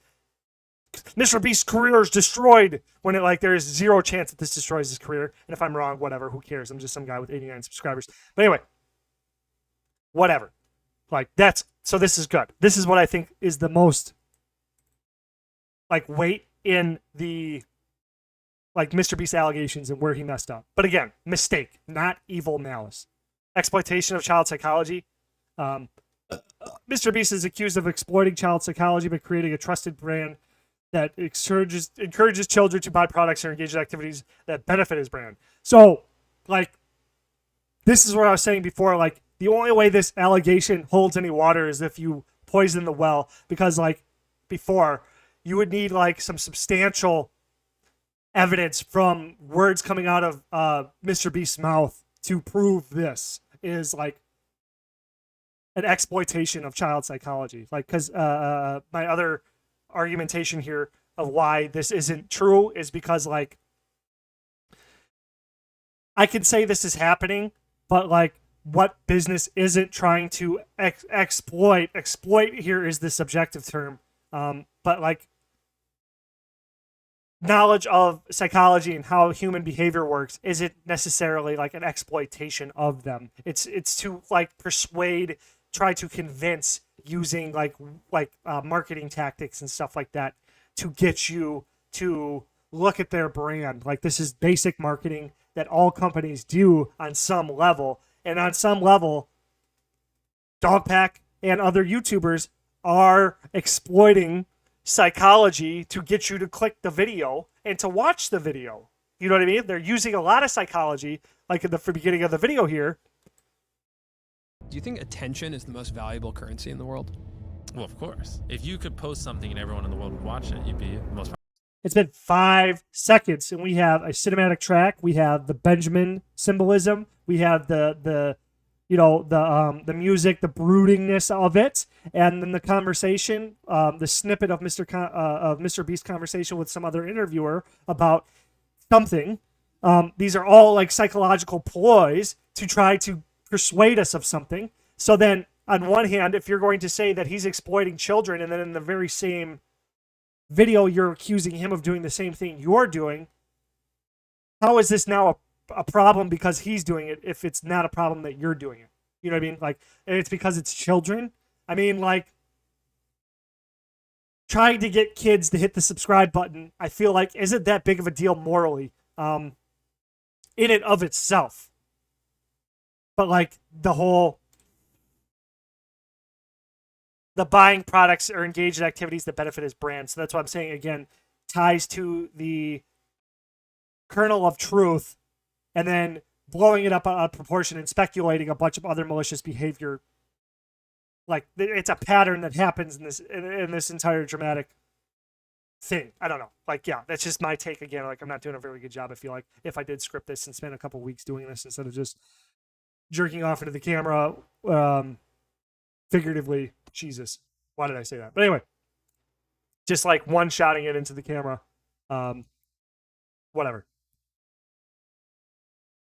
career is destroyed when it like there is zero chance that this destroys his career. And if I'm wrong, whatever, who cares? I'm just some guy with 89 subscribers. But anyway, whatever. Like so this is good. This is what I think is the most like weight in the like Mr. Beast allegations and where he messed up. But again, mistake, not evil malice. Exploitation of child psychology. Mr. Beast is accused of exploiting child psychology by creating a trusted brand that encourages children to buy products or engage in activities that benefit his brand. So, like, this is what I was saying before. Like, the only way this allegation holds any water is if you poison the well. Because, like, before, you would need, like, some substantial evidence from words coming out of Mr. Beast's mouth to prove this is, like, an exploitation of child psychology. Like, because my other argumentation here of why this isn't true is because, like, I can say this is happening, but, like, what business isn't trying to exploit here is the subjective term, but, like, knowledge of psychology and how human behavior works isn't necessarily like an exploitation of them. It's to like persuade, try to convince using like marketing tactics and stuff like that to get you to look at their brand. Like, this is basic marketing that all companies do on some level. And on some level, Dogpack and other YouTubers are exploiting psychology to get you to click the video and to watch the video. You know what I mean? They're using a lot of psychology, like in the beginning of the video here. Do you think attention is the most valuable currency in the world? Well, of course. If you could post something and everyone in the world would watch it, you'd be the most. It's been 5 seconds, and we have a cinematic track. We have the Benjamin symbolism. We have the music, the broodingness of it, and then the conversation, the snippet of Mr. Beast's conversation with some other interviewer about something. These are all like psychological ploys to try to persuade us of something. So then, on one hand, if you're going to say that he's exploiting children, and then in the very same video you're accusing him of doing the same thing you're doing, how is this now a problem because he's doing it if it's not a problem that you're doing it? You know what I mean? Like, it's because it's children. I mean, like, trying to get kids to hit the subscribe button, I feel like isn't that big of a deal morally, in it of itself. But like the buying products or engaged in activities that benefit his brand. So that's what I'm saying, again, ties to the kernel of truth and then blowing it up out of proportion and speculating a bunch of other malicious behavior. Like, it's a pattern that happens in this entire dramatic thing. I don't know. Like, yeah, that's just my take again. Like, I'm not doing a very good job, I feel like, if I did script this and spend a couple weeks doing this instead of just jerking off into the camera, figuratively. Jesus, why did I say that? But anyway, just like one-shotting it into the camera. Whatever.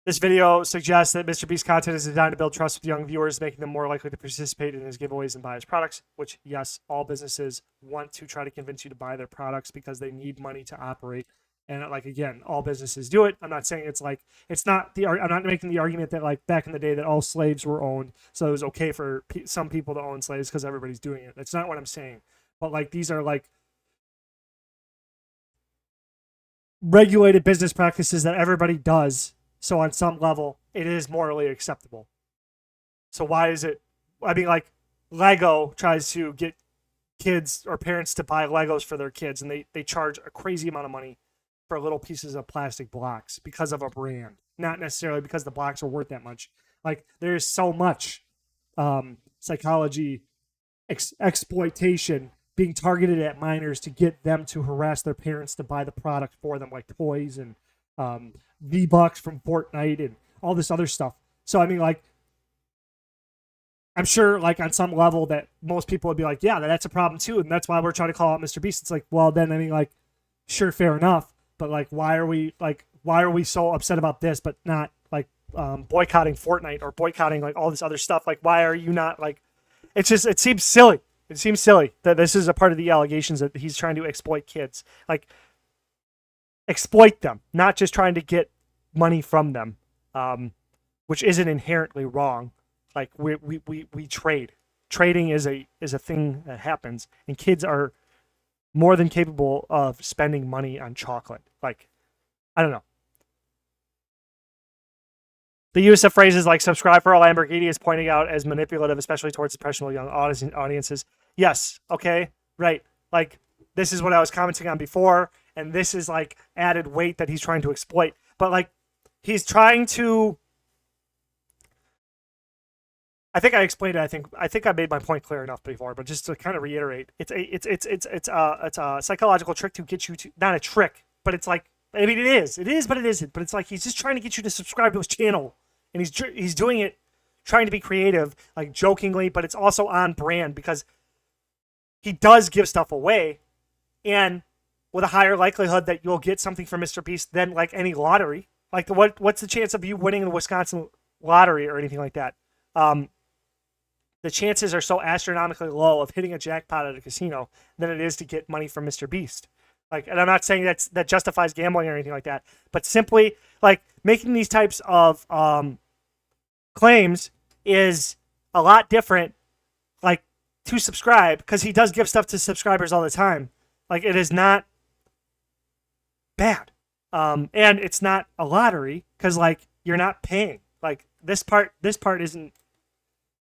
This video suggests that Mr. Beast's content is designed to build trust with young viewers, making them more likely to participate in his giveaways and buy his products, which, yes, all businesses want to try to convince you to buy their products because they need money to operate. And, like, again, all businesses do it. I'm not saying it's like, I'm not making the argument that, like, back in the day that all slaves were owned, so it was okay for some people to own slaves because everybody's doing it. That's not what I'm saying. But, like, these are, like, regulated business practices that everybody does. So on some level, it is morally acceptable. So why is it, I mean, like, Lego tries to get kids or parents to buy Legos for their kids, and they charge a crazy amount of money for little pieces of plastic blocks because of a brand, not necessarily because the blocks are worth that much. Like, there's so much psychology exploitation being targeted at minors to get them to harass their parents to buy the product for them, like toys and V-Bucks from Fortnite and all this other stuff. So, I mean, like, I'm sure, like, on some level that most people would be like, yeah, that's a problem too, and that's why we're trying to call out Mr. Beast. It's like, well, then, I mean, like, sure, fair enough, but, like, why are we so upset about this, but not, like, boycotting Fortnite or boycotting like all this other stuff. Like, why are you not like? It's just, it seems silly. It seems silly that this is a part of the allegations that he's trying to exploit kids. Like, exploit them, not just trying to get money from them, which isn't inherently wrong. Like, we trade. Trading is a thing that happens, and kids are more than capable of spending money on chocolate. Like, I don't know. The use of phrases like "subscribe for a Lamborghini" is pointing out as manipulative, especially towards impressionable young audiences. Yes, okay, right. Like, this is what I was commenting on before, and this is like added weight that he's trying to exploit. But like, he's trying to. I think I explained it. I think I made my point clear enough before, but just to kind of reiterate, it's a psychological trick to get you to, not a trick, but it's like, I mean, it is, but it isn't. But it's like he's just trying to get you to subscribe to his channel, and he's doing it, trying to be creative, like jokingly, but it's also on brand because he does give stuff away, and with a higher likelihood that you'll get something from Mr. Beast than like any lottery. Like, what's the chance of you winning the Wisconsin lottery or anything like that? The chances are so astronomically low of hitting a jackpot at a casino than it is to get money from Mr. Beast. Like, and I'm not saying that justifies gambling or anything like that, but simply like making these types of claims is a lot different. Like, to subscribe, because he does give stuff to subscribers all the time. Like, it is not bad, and it's not a lottery because like you're not paying. Like, this part isn't.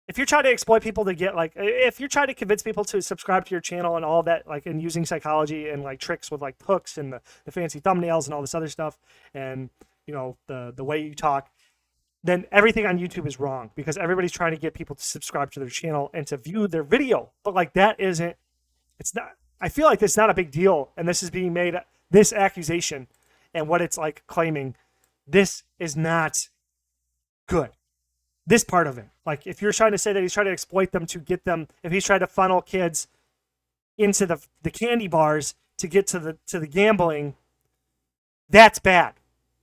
If you're trying to exploit people to get like, if you're trying to convince people to subscribe to your channel and all that, like, and using psychology and like tricks with like hooks and the fancy thumbnails and all this other stuff, and you know, the way you talk, then everything on YouTube is wrong because everybody's trying to get people to subscribe to their channel and to view their video. But like, that isn't, it's not, I feel like it's not a big deal. And this is being made, this accusation and what it's like claiming, this is not good. This part of it. Like, if you're trying to say that he's trying to exploit them to get them, if he's trying to funnel kids into the candy bars to get to the gambling, that's bad.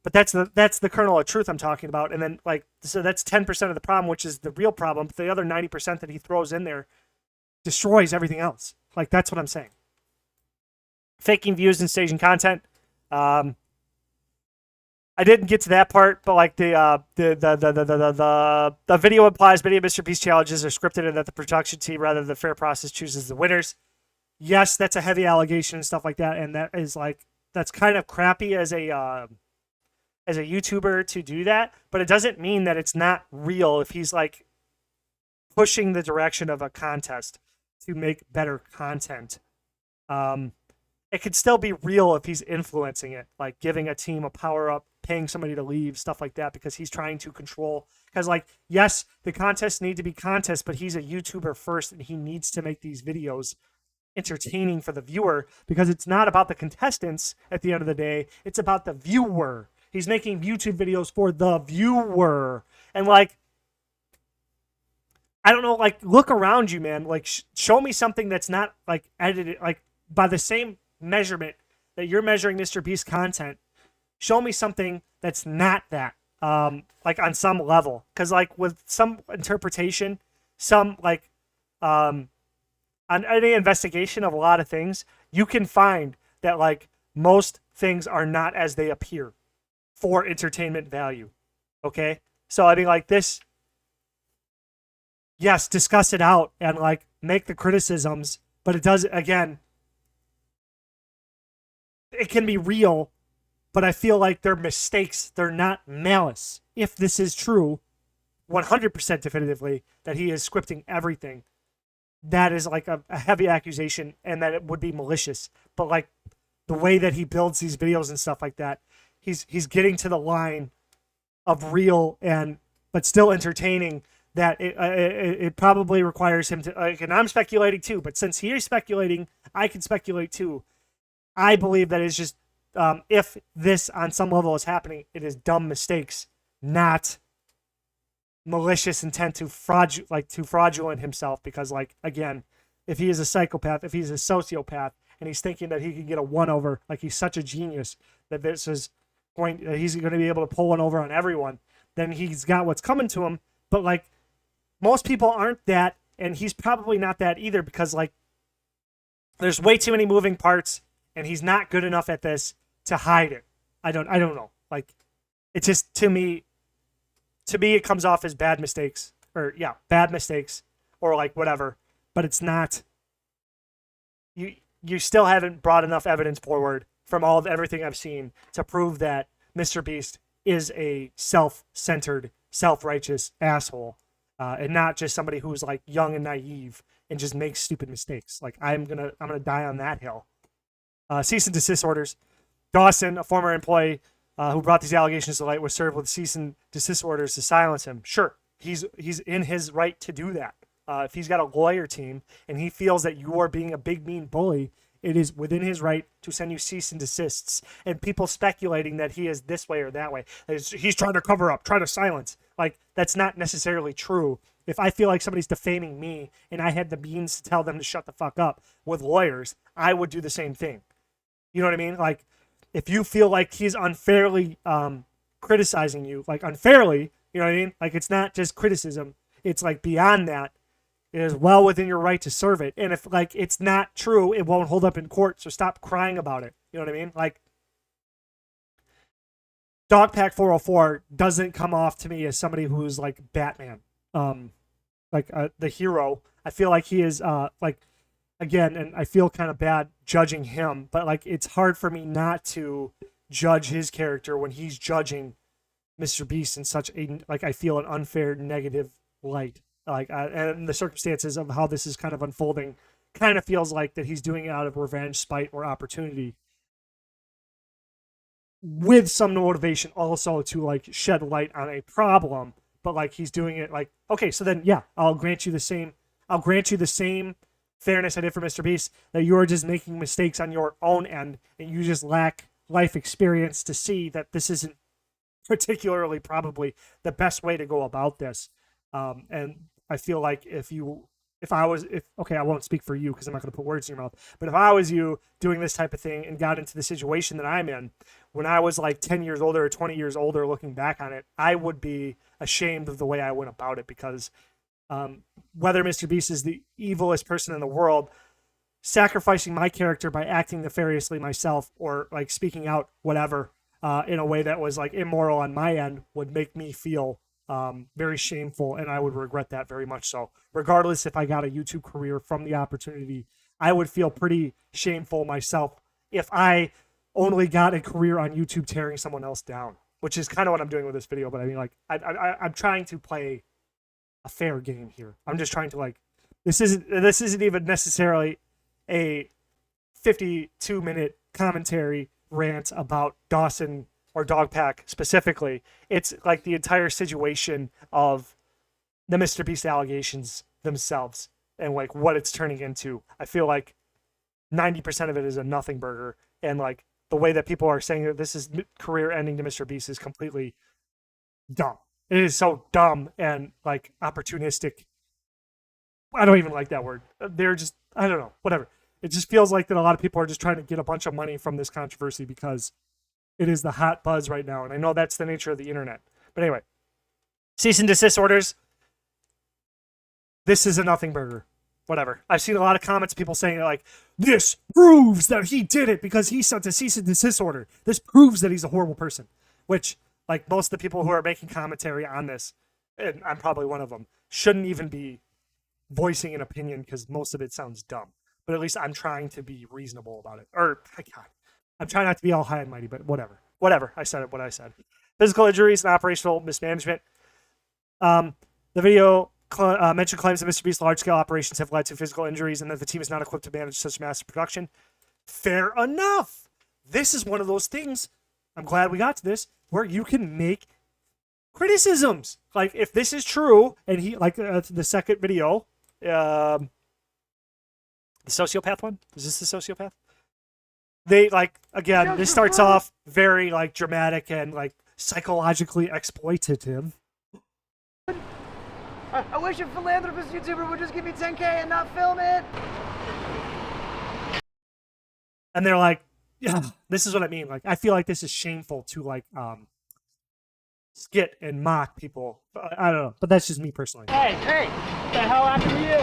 But that's the kernel of truth I'm talking about. And then like, so that's 10% of the problem, which is the real problem. But the other 90% that he throws in there destroys everything else. Like, that's what I'm saying. Faking views and staging content. I didn't get to that part, but like the video implies many of Mr. Beast challenges are scripted and that the production team, rather than the fair process, chooses the winners. Yes, that's a heavy allegation and stuff like that, and that is like, that's kind of crappy as a YouTuber to do that, but it doesn't mean that it's not real if he's like pushing the direction of a contest to make better content. It could still be real if he's influencing it, like giving a team a power-up, paying somebody to leave, stuff like that, because he's trying to control. Because, like, yes, the contests need to be contests, but he's a YouTuber first, and he needs to make these videos entertaining for the viewer, because it's not about the contestants at the end of the day. It's about the viewer. He's making YouTube videos for the viewer. And, like, I don't know, like, look around you, man. Like, show me something that's not, like, edited, like, by the same measurement that you're measuring Mr. Beast content. Show me something that's not that, like, on some level. Because, like, with some interpretation, some, like, on any investigation of a lot of things, you can find that, like, most things are not as they appear for entertainment value. Okay? So, I mean, like, this, yes, discuss it out and, like, make the criticisms, but it does, again, it can be real, but I feel like they're mistakes. They're not malice. If this is true, 100% definitively, that he is scripting everything, that is like a heavy accusation, and that it would be malicious. But like the way that he builds these videos and stuff like that, he's getting to the line of real but still entertaining, that it probably requires him to, like, and I'm speculating too, but since he is speculating, I can speculate too. I believe that it's just, if this on some level is happening, it is dumb mistakes, not malicious intent to fraudulent himself. Because, like, again, if he is a psychopath, if he's a sociopath, and he's thinking that he can get a one-over, like he's such a genius that he's going to be able to pull one over on everyone, then he's got what's coming to him. But like most people aren't that, and he's probably not that either, because like there's way too many moving parts, and he's not good enough at this to hide it. I don't know. Like, it's just to me it comes off as bad mistakes, or bad mistakes, or like whatever. But it's not. You still haven't brought enough evidence forward from everything I've seen to prove that Mr. Beast is a self-centered, self-righteous asshole, and not just somebody who's like young and naive and just makes stupid mistakes. Like I'm gonna die on that hill. Cease and desist orders. Dawson, a former employee who brought these allegations to light, was served with cease and desist orders to silence him. Sure, he's in his right to do that. If he's got a lawyer team and he feels that you are being a big mean bully, it is within his right to send you cease and desists. And people speculating that he is this way or that way, he's trying to cover up, try to silence. Like, that's not necessarily true. If I feel like somebody's defaming me and I had the means to tell them to shut the fuck up with lawyers, I would do the same thing. You know what I mean? Like, if you feel like he's unfairly criticizing you, like unfairly, you know what I mean? Like, it's not just criticism. It's like beyond that. It is well within your right to serve it. And if like it's not true, it won't hold up in court. So stop crying about it. You know what I mean? Like, Dogpack 404 doesn't come off to me as somebody who's like Batman, the hero. I feel like he is like, again, and I feel kind of bad judging him, but like it's hard for me not to judge his character when he's judging Mr. Beast in such a, like, I feel an unfair negative light. Like, and the circumstances of how this is kind of unfolding kind of feels like that he's doing it out of revenge, spite, or opportunity, with some motivation also to like shed light on a problem. But like he's doing it like, okay, so then I'll grant you the same fairness I did for Mr. Beast, that you are just making mistakes on your own end and you just lack life experience to see that this isn't particularly probably the best way to go about this. And I feel like I won't speak for you because I'm not going to put words in your mouth, but if I was you doing this type of thing and got into the situation that I'm in, when I was like 10 years older or 20 years older, looking back on it, I would be ashamed of the way I went about it, because whether Mr. Beast is the evilest person in the world, sacrificing my character by acting nefariously myself, or like speaking out whatever in a way that was like immoral on my end, would make me feel very shameful, and I would regret that very much so. Regardless if I got a YouTube career from the opportunity, I would feel pretty shameful myself if I only got a career on YouTube tearing someone else down, which is kind of what I'm doing with this video. But I mean, like, I'm trying to play a fair game here. I'm just trying to, like, this isn't even necessarily a 52-minute commentary rant about Dawson or Dogpack specifically. It's like the entire situation of the Mr. Beast allegations themselves and like what it's turning into. I feel like 90% of it is a nothing burger, and like the way that people are saying that this is career ending to Mr. Beast is completely dumb. It is so dumb and like opportunistic. I don't even like that word. They're just, I don't know, whatever. It just feels like that a lot of people are just trying to get a bunch of money from this controversy because it is the hot buzz right now. And I know that's the nature of the internet. But anyway, cease and desist orders. This is a nothing burger. Whatever. I've seen a lot of comments, people saying like, this proves that he did it because he sent a cease and desist order. This proves that he's a horrible person. Which, like, most of the people who are making commentary on this, and I'm probably one of them, shouldn't even be voicing an opinion because most of it sounds dumb. But at least I'm trying to be reasonable about it. Or, God, I'm trying not to be all high and mighty, but whatever. Whatever. I said it, what I said. Physical injuries and operational mismanagement. The video mentioned claims that Mr. Beast's large-scale operations have led to physical injuries and that the team is not equipped to manage such massive production. Fair enough. This is one of those things, I'm glad we got to this, where you can make criticisms. Like, if this is true, and he, like, the second video, the sociopath one? Is this the sociopath? They, like, again, this starts off very, like, dramatic and, like, psychologically exploitative. I wish a philanthropist YouTuber would just give me 10K and not film it. And they're like, yeah, this is what I mean. Like, I feel like this is shameful to, like, skit and mock people. I don't know, but that's just me personally. Hey, what the hell happened to you?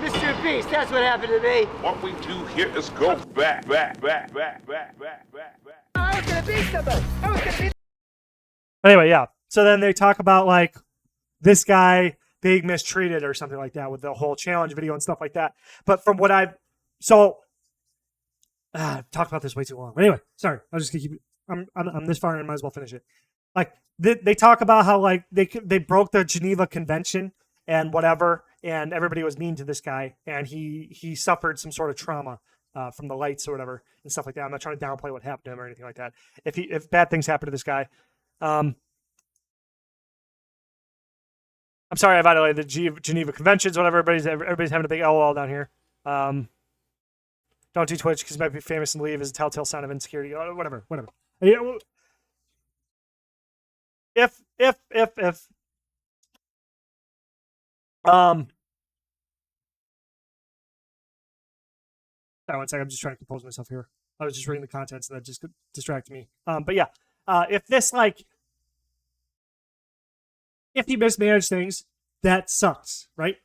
Mr. Beast, that's what happened to me. What we do here is go back. I was gonna be somebody. I was gonna be. Anyway, yeah. So then they talk about like this guy being mistreated or something like that with the whole challenge video and stuff like that. But from what I've talked about this way too long. But anyway, sorry. I'll just keep. I'm this far and I might as well finish it. Like they talk about how like they broke the Geneva Convention and whatever, and everybody was mean to this guy, and he suffered some sort of trauma from the lights or whatever and stuff like that. I'm not trying to downplay what happened to him or anything like that. If bad things happen to this guy, I'm sorry I violated the Geneva Conventions. Whatever. Everybody's having a big LOL down here. Don't do Twitch because you might be famous and leave as a telltale sign of insecurity. Whatever. Yeah, well, if sorry, 1 second, I'm just trying to compose myself here. I was just reading the contents and that just distracted me. But yeah, if he mismanaged things, that sucks, right?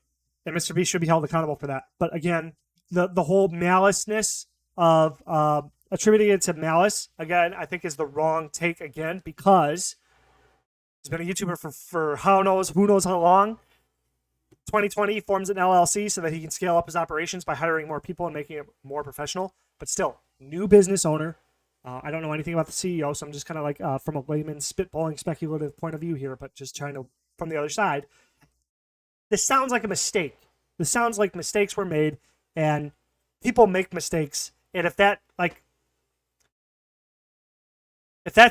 And Mr. Beast should be held accountable for that. But again, the whole maliceness of attributing it to malice, again, I think is the wrong take again, because he's been a YouTuber for who knows how long. 2020, he forms an LLC so that he can scale up his operations by hiring more people and making it more professional. But still, new business owner. I don't know anything about the CEO, so I'm just kind of like from a layman's spitballing speculative point of view here, but just trying to, from the other side. This sounds like a mistake. This sounds like mistakes were made, and people make mistakes. And if that's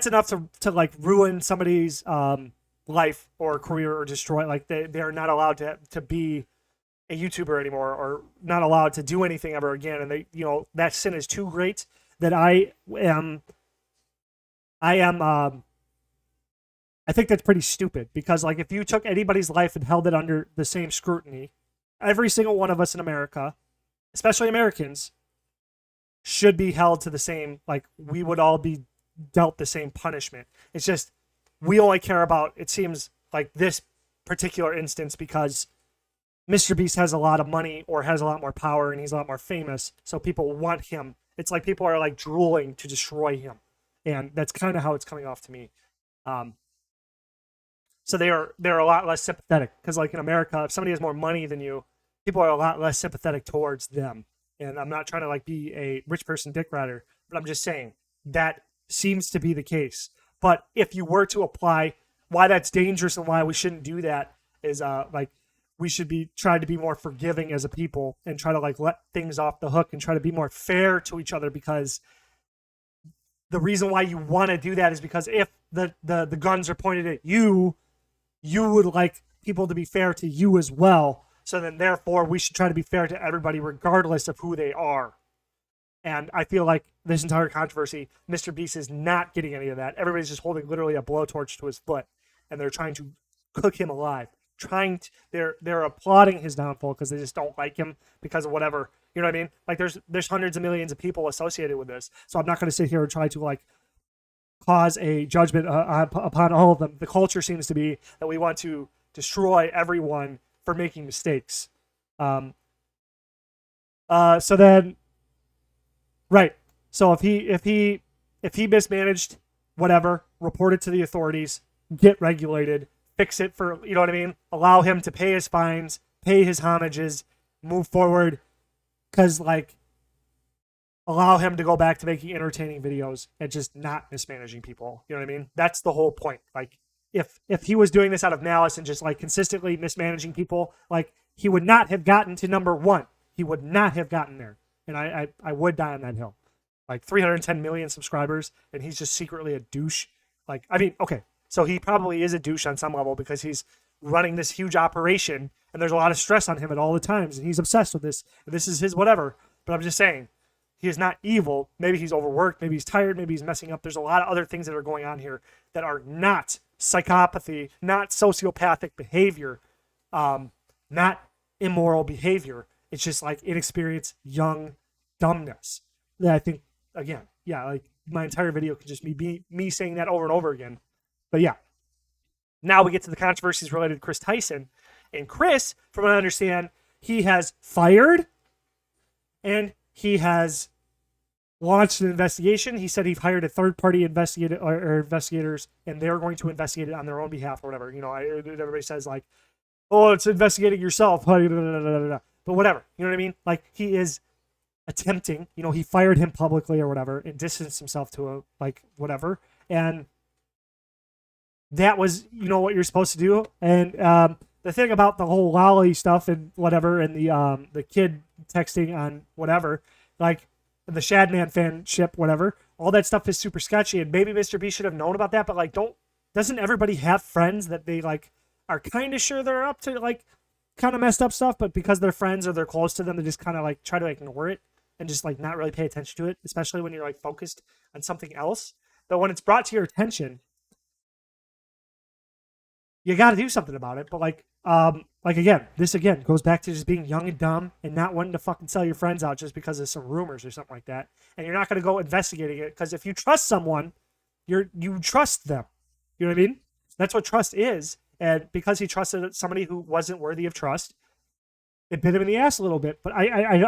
enough to like ruin somebody's life or career or destroy, like they are not allowed to be a YouTuber anymore or not allowed to do anything ever again, and they, that sin is too great that I think that's pretty stupid, because like if you took anybody's life and held it under the same scrutiny, every single one of us in America, especially Americans, should be held to the same, like we would all be dealt the same punishment. It's just we only care about, it seems like, this particular instance because Mr. Beast has a lot of money or has a lot more power and he's a lot more famous, so people want him. It's like people are like drooling to destroy him, and that's kind of how it's coming off to me. So they're a lot less sympathetic, because like in America, if somebody has more money than you, people are a lot less sympathetic towards them. And I'm not trying to like be a rich person dick rider, but I'm just saying that seems to be the case. But if you were to apply why that's dangerous and why we shouldn't do that is like we should be trying to be more forgiving as a people and try to like let things off the hook and try to be more fair to each other, because the reason why you want to do that is because if the guns are pointed at you, you would like people to be fair to you as well. So then therefore we should try to be fair to everybody regardless of who they are. And I feel like this entire controversy, Mr. Beast is not getting any of that. Everybody's just holding literally a blowtorch to his foot, and they're trying to cook him alive. They're applauding his downfall because they just don't like him because of whatever. You know what I mean? Like there's hundreds of millions of people associated with this. So I'm not going to sit here and try to like cause a judgment upon all of them. The culture seems to be that we want to destroy everyone for making mistakes. So then. Right. So if he mismanaged whatever, report it to the authorities, get regulated, fix it for, you know what I mean? Allow him to pay his fines, pay his homages, move forward, because like allow him to go back to making entertaining videos and just not mismanaging people. You know what I mean? That's the whole point. Like if he was doing this out of malice and just like consistently mismanaging people, like he would not have gotten to number 1. He would not have gotten there. And I would die on that hill. Like 310 million subscribers, and he's just secretly a douche. Like, I mean, okay, so he probably is a douche on some level because he's running this huge operation, and there's a lot of stress on him at all the times, and he's obsessed with this, and this is his whatever. But I'm just saying, he is not evil. Maybe he's overworked, maybe he's tired, maybe he's messing up. There's a lot of other things that are going on here that are not psychopathy, not sociopathic behavior, not immoral behavior. It's just like inexperienced, young dumbness that I think, again, yeah, like my entire video could just be me saying that over and over again. But yeah, Now we get to the controversies related to Chris Tyson. And Chris, from what I understand, he has fired and he has launched an investigation. He said he hired a third-party investigator or investigators, and they're going to investigate it on their own behalf or whatever. You know, everybody says like, "Oh, it's investigating yourself," but whatever. You know what I mean? Like he is attempting. You know, he fired him publicly or whatever, and distanced himself to a like whatever, and that was what you're supposed to do. And the thing about the whole lolly stuff and whatever, and the kid texting on whatever, like. The Shadman fanship, whatever, all that stuff is super sketchy, and maybe Mr. B should have known about that, but like, doesn't everybody have friends that they like are kind of sure they're up to like kind of messed up stuff, but because they're friends or they're close to them, they just kind of like try to ignore it and just like not really pay attention to it, especially when you're like focused on something else. But when it's brought to your attention, you got to do something about it. But like again, this again goes back to just being young and dumb and not wanting to fucking sell your friends out just because of some rumors or something like that. And you're not going to go investigating it because if you trust someone, you trust them. You know what I mean? That's what trust is. And because he trusted somebody who wasn't worthy of trust, it bit him in the ass a little bit. But I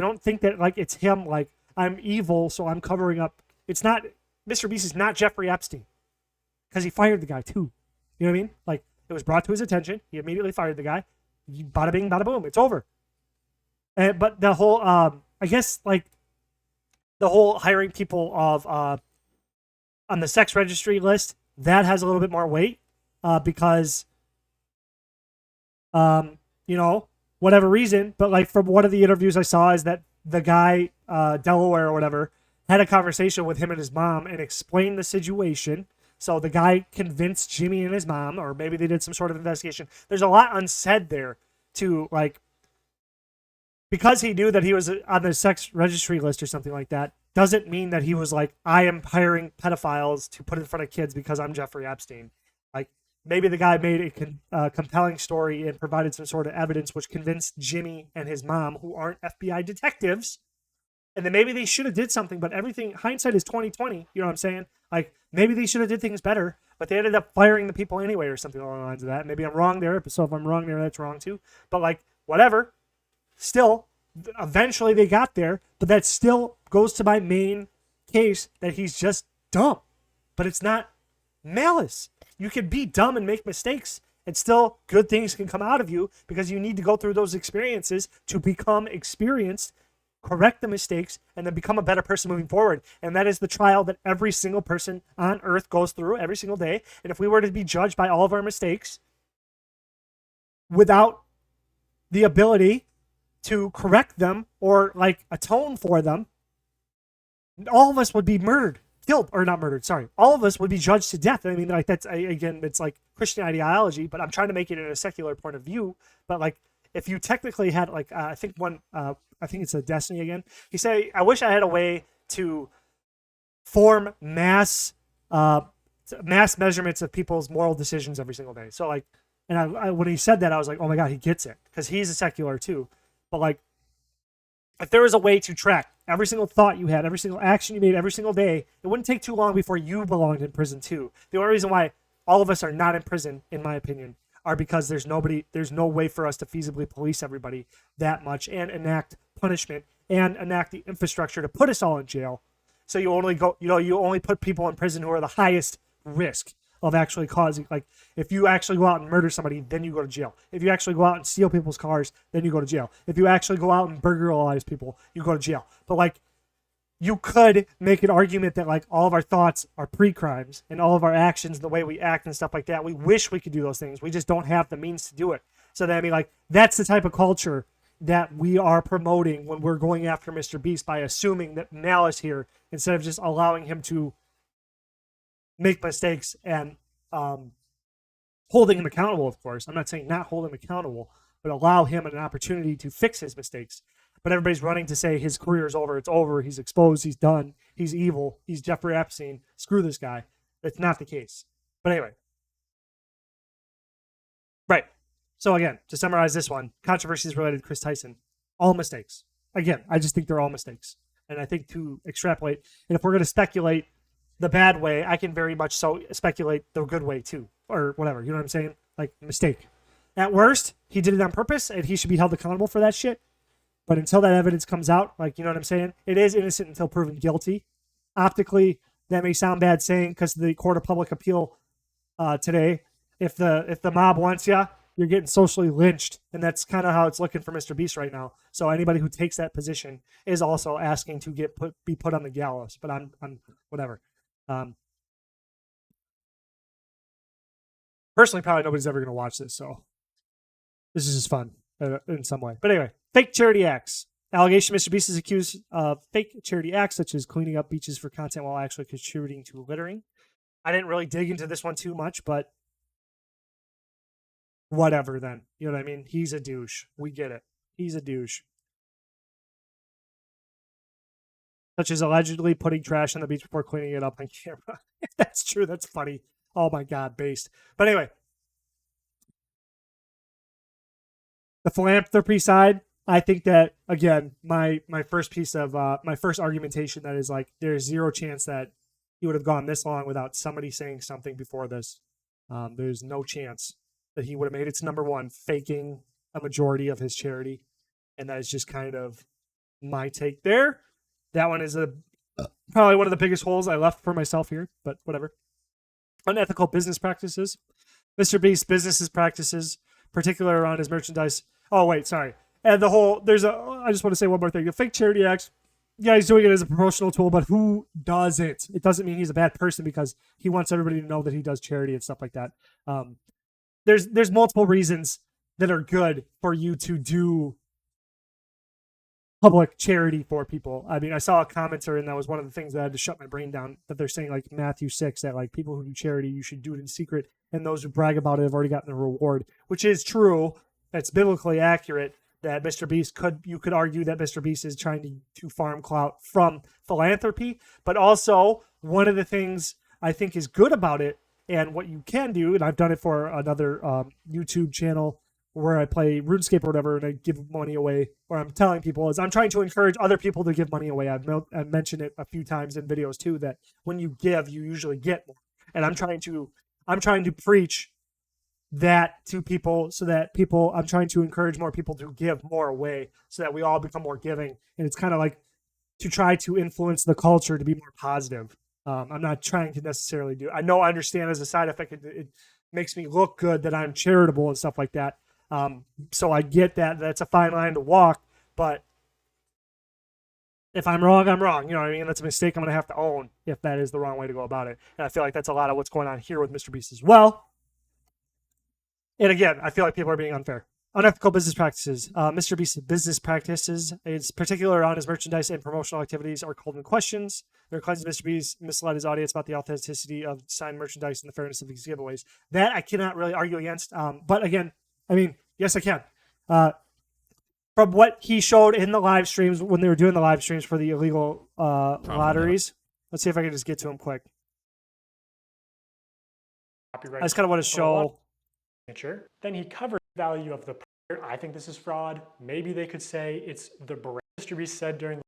don't think that like it's him like I'm evil so I'm covering up. It's not. Mr. Beast is not Jeffrey Epstein because he fired the guy too. You know what I mean? Like, it was brought to his attention. He immediately fired the guy. Bada bing, bada boom. It's over. But the whole, I guess, like, the whole hiring people of, on the sex registry list, that has a little bit more weight because, whatever reason. But, like, from one of the interviews I saw is that the guy, Delaware or whatever, had a conversation with him and his mom and explained the situation. So the guy convinced Jimmy and his mom, or maybe they did some sort of investigation. There's a lot unsaid there to like, because he knew that he was on the sex registry list or something like that, doesn't mean that he was like, I am hiring pedophiles to put in front of kids because I'm Jeffrey Epstein. Like maybe the guy made a compelling story and provided some sort of evidence which convinced Jimmy and his mom, who aren't FBI detectives, and then maybe they should have did something, but everything, hindsight is 20/20, you know what I'm saying? Like, maybe they should have did things better, but they ended up firing the people anyway or something along the lines of that. Maybe I'm wrong there, so if I'm wrong there, that's wrong too. But, like, whatever. Still, eventually they got there, but that still goes to my main case that he's just dumb. But it's not malice. You can be dumb and make mistakes, and still good things can come out of you because you need to go through those experiences to become experienced, correct the mistakes, and then become a better person moving forward. And that is the trial that every single person on earth goes through every single day. And if we were to be judged by all of our mistakes without the ability to correct them or like atone for them, all of us would be murdered, killed, or not murdered, sorry. All of us would be judged to death. I mean, like that's, again, it's like Christian ideology, but I'm trying to make it in a secular point of view. But like, if you technically had like, I think it's a Destiny again. He said, I wish I had a way to form mass measurements of people's moral decisions every single day. So like, and I when he said that, I was like, oh my God, he gets it. Because he's a secular too. But like, if there was a way to track every single thought you had, every single action you made every single day, it wouldn't take too long before you belonged in prison too. The only reason why all of us are not in prison, in my opinion, are because there's no way for us to feasibly police everybody that much and enact punishment and enact the infrastructure to put us all in jail. So you only put people in prison who are the highest risk of actually causing, like, if you actually go out and murder somebody, then you go to jail. If you actually go out and steal people's cars, then you go to jail. If you actually go out and burglarize people, you go to jail. But like, you could make an argument that like all of our thoughts are pre-crimes and all of our actions, the way we act and stuff like that, we wish we could do those things. We just don't have the means to do it. So then, I mean, like, that's the type of culture that we are promoting when we're going after Mr. Beast by assuming that malice here instead of just allowing him to make mistakes and holding him accountable, of course. I'm not saying not hold him accountable, but allow him an opportunity to fix his mistakes. But everybody's running to say his career is over. It's over. He's exposed. He's done. He's evil. He's Jeffrey Epstein. Screw this guy. That's not the case. But anyway. Right. So again, to summarize this one, controversies related to Chris Tyson, all mistakes. Again, I just think they're all mistakes. And I think to extrapolate, and if we're going to speculate the bad way, I can very much so speculate the good way too. or whatever. You know what I'm saying? Like, mistake. At worst, he did it on purpose, and he should be held accountable for that shit. But until that evidence comes out, like, you know what I'm saying? It is innocent until proven guilty. Optically, that may sound bad saying because the Court of Public Appeal today, if the mob wants you, you're getting socially lynched, and that's kind of how it's looking for Mr. Beast right now. So anybody who takes that position is also asking to be put on the gallows. But I'm whatever. Personally, probably nobody's ever going to watch this, so this is just fun in some way. But anyway, fake charity acts. Allegation: Mr. Beast is accused of fake charity acts such as cleaning up beaches for content while actually contributing to littering. I didn't really dig into this one too much, but whatever then. You know what I mean? He's a douche. We get it. He's a douche. Such as allegedly putting trash on the beach before cleaning it up on camera. If that's true, that's funny. Oh my God, based. But anyway, the philanthropy side, I think that, again, my first piece of my first argumentation that is like there's zero chance that he would have gone this long without somebody saying something before this. There's no chance that he would have made it to number one, faking a majority of his charity. And that is just kind of my take there. That one is probably one of the biggest holes I left for myself here, but whatever. Unethical business practices. Mr. Beast's business practices, particularly around his merchandise. Oh, wait, sorry. And I just want to say one more thing. The fake charity acts, yeah, he's doing it as a promotional tool, but who does it? It doesn't mean he's a bad person because he wants everybody to know that he does charity and stuff like that. There's multiple reasons that are good for you to do public charity for people. I mean, I saw a commenter, and that was one of the things that I had to shut my brain down, that they're saying, like, Matthew 6, that, like, people who do charity, you should do it in secret, and those who brag about it have already gotten the reward, which is true. That's biblically accurate, that Mr. Beast you could argue that Mr. Beast is trying to farm clout from philanthropy, but also one of the things I think is good about it, and what you can do, and I've done it for another YouTube channel where I play RuneScape or whatever, and I give money away, or I'm telling people, is I'm trying to encourage other people to give money away. I've mentioned it a few times in videos too, that when you give, you usually get more. And I'm trying to preach that to people so that I'm trying to encourage more people to give more away so that we all become more giving. And it's kind of like to try to influence the culture to be more positive. I'm not trying to necessarily I understand as a side effect, it makes me look good that I'm charitable and stuff like that. So I get that that's a fine line to walk, but if I'm wrong, I'm wrong. You know what I mean? That's a mistake I'm going to have to own if that is the wrong way to go about it. And I feel like that's a lot of what's going on here with Mr. Beast as well. And again, I feel like people are being unfair. Unethical business practices. Mr. Beast's business practices, it's particular around his merchandise and promotional activities, are called into questions. There are claims Mr. Beast misled his audience about the authenticity of signed merchandise and the fairness of these giveaways. That I cannot really argue against. But again, I mean, yes, I can. From what he showed in the live streams when they were doing the live streams for the illegal lotteries. Let's see if I can just get to him quick. Copyright. I just kind of want to show. Then he covered the value of the product. I think this is fraud. Maybe they could say it's the brand. Mr. Beast said during.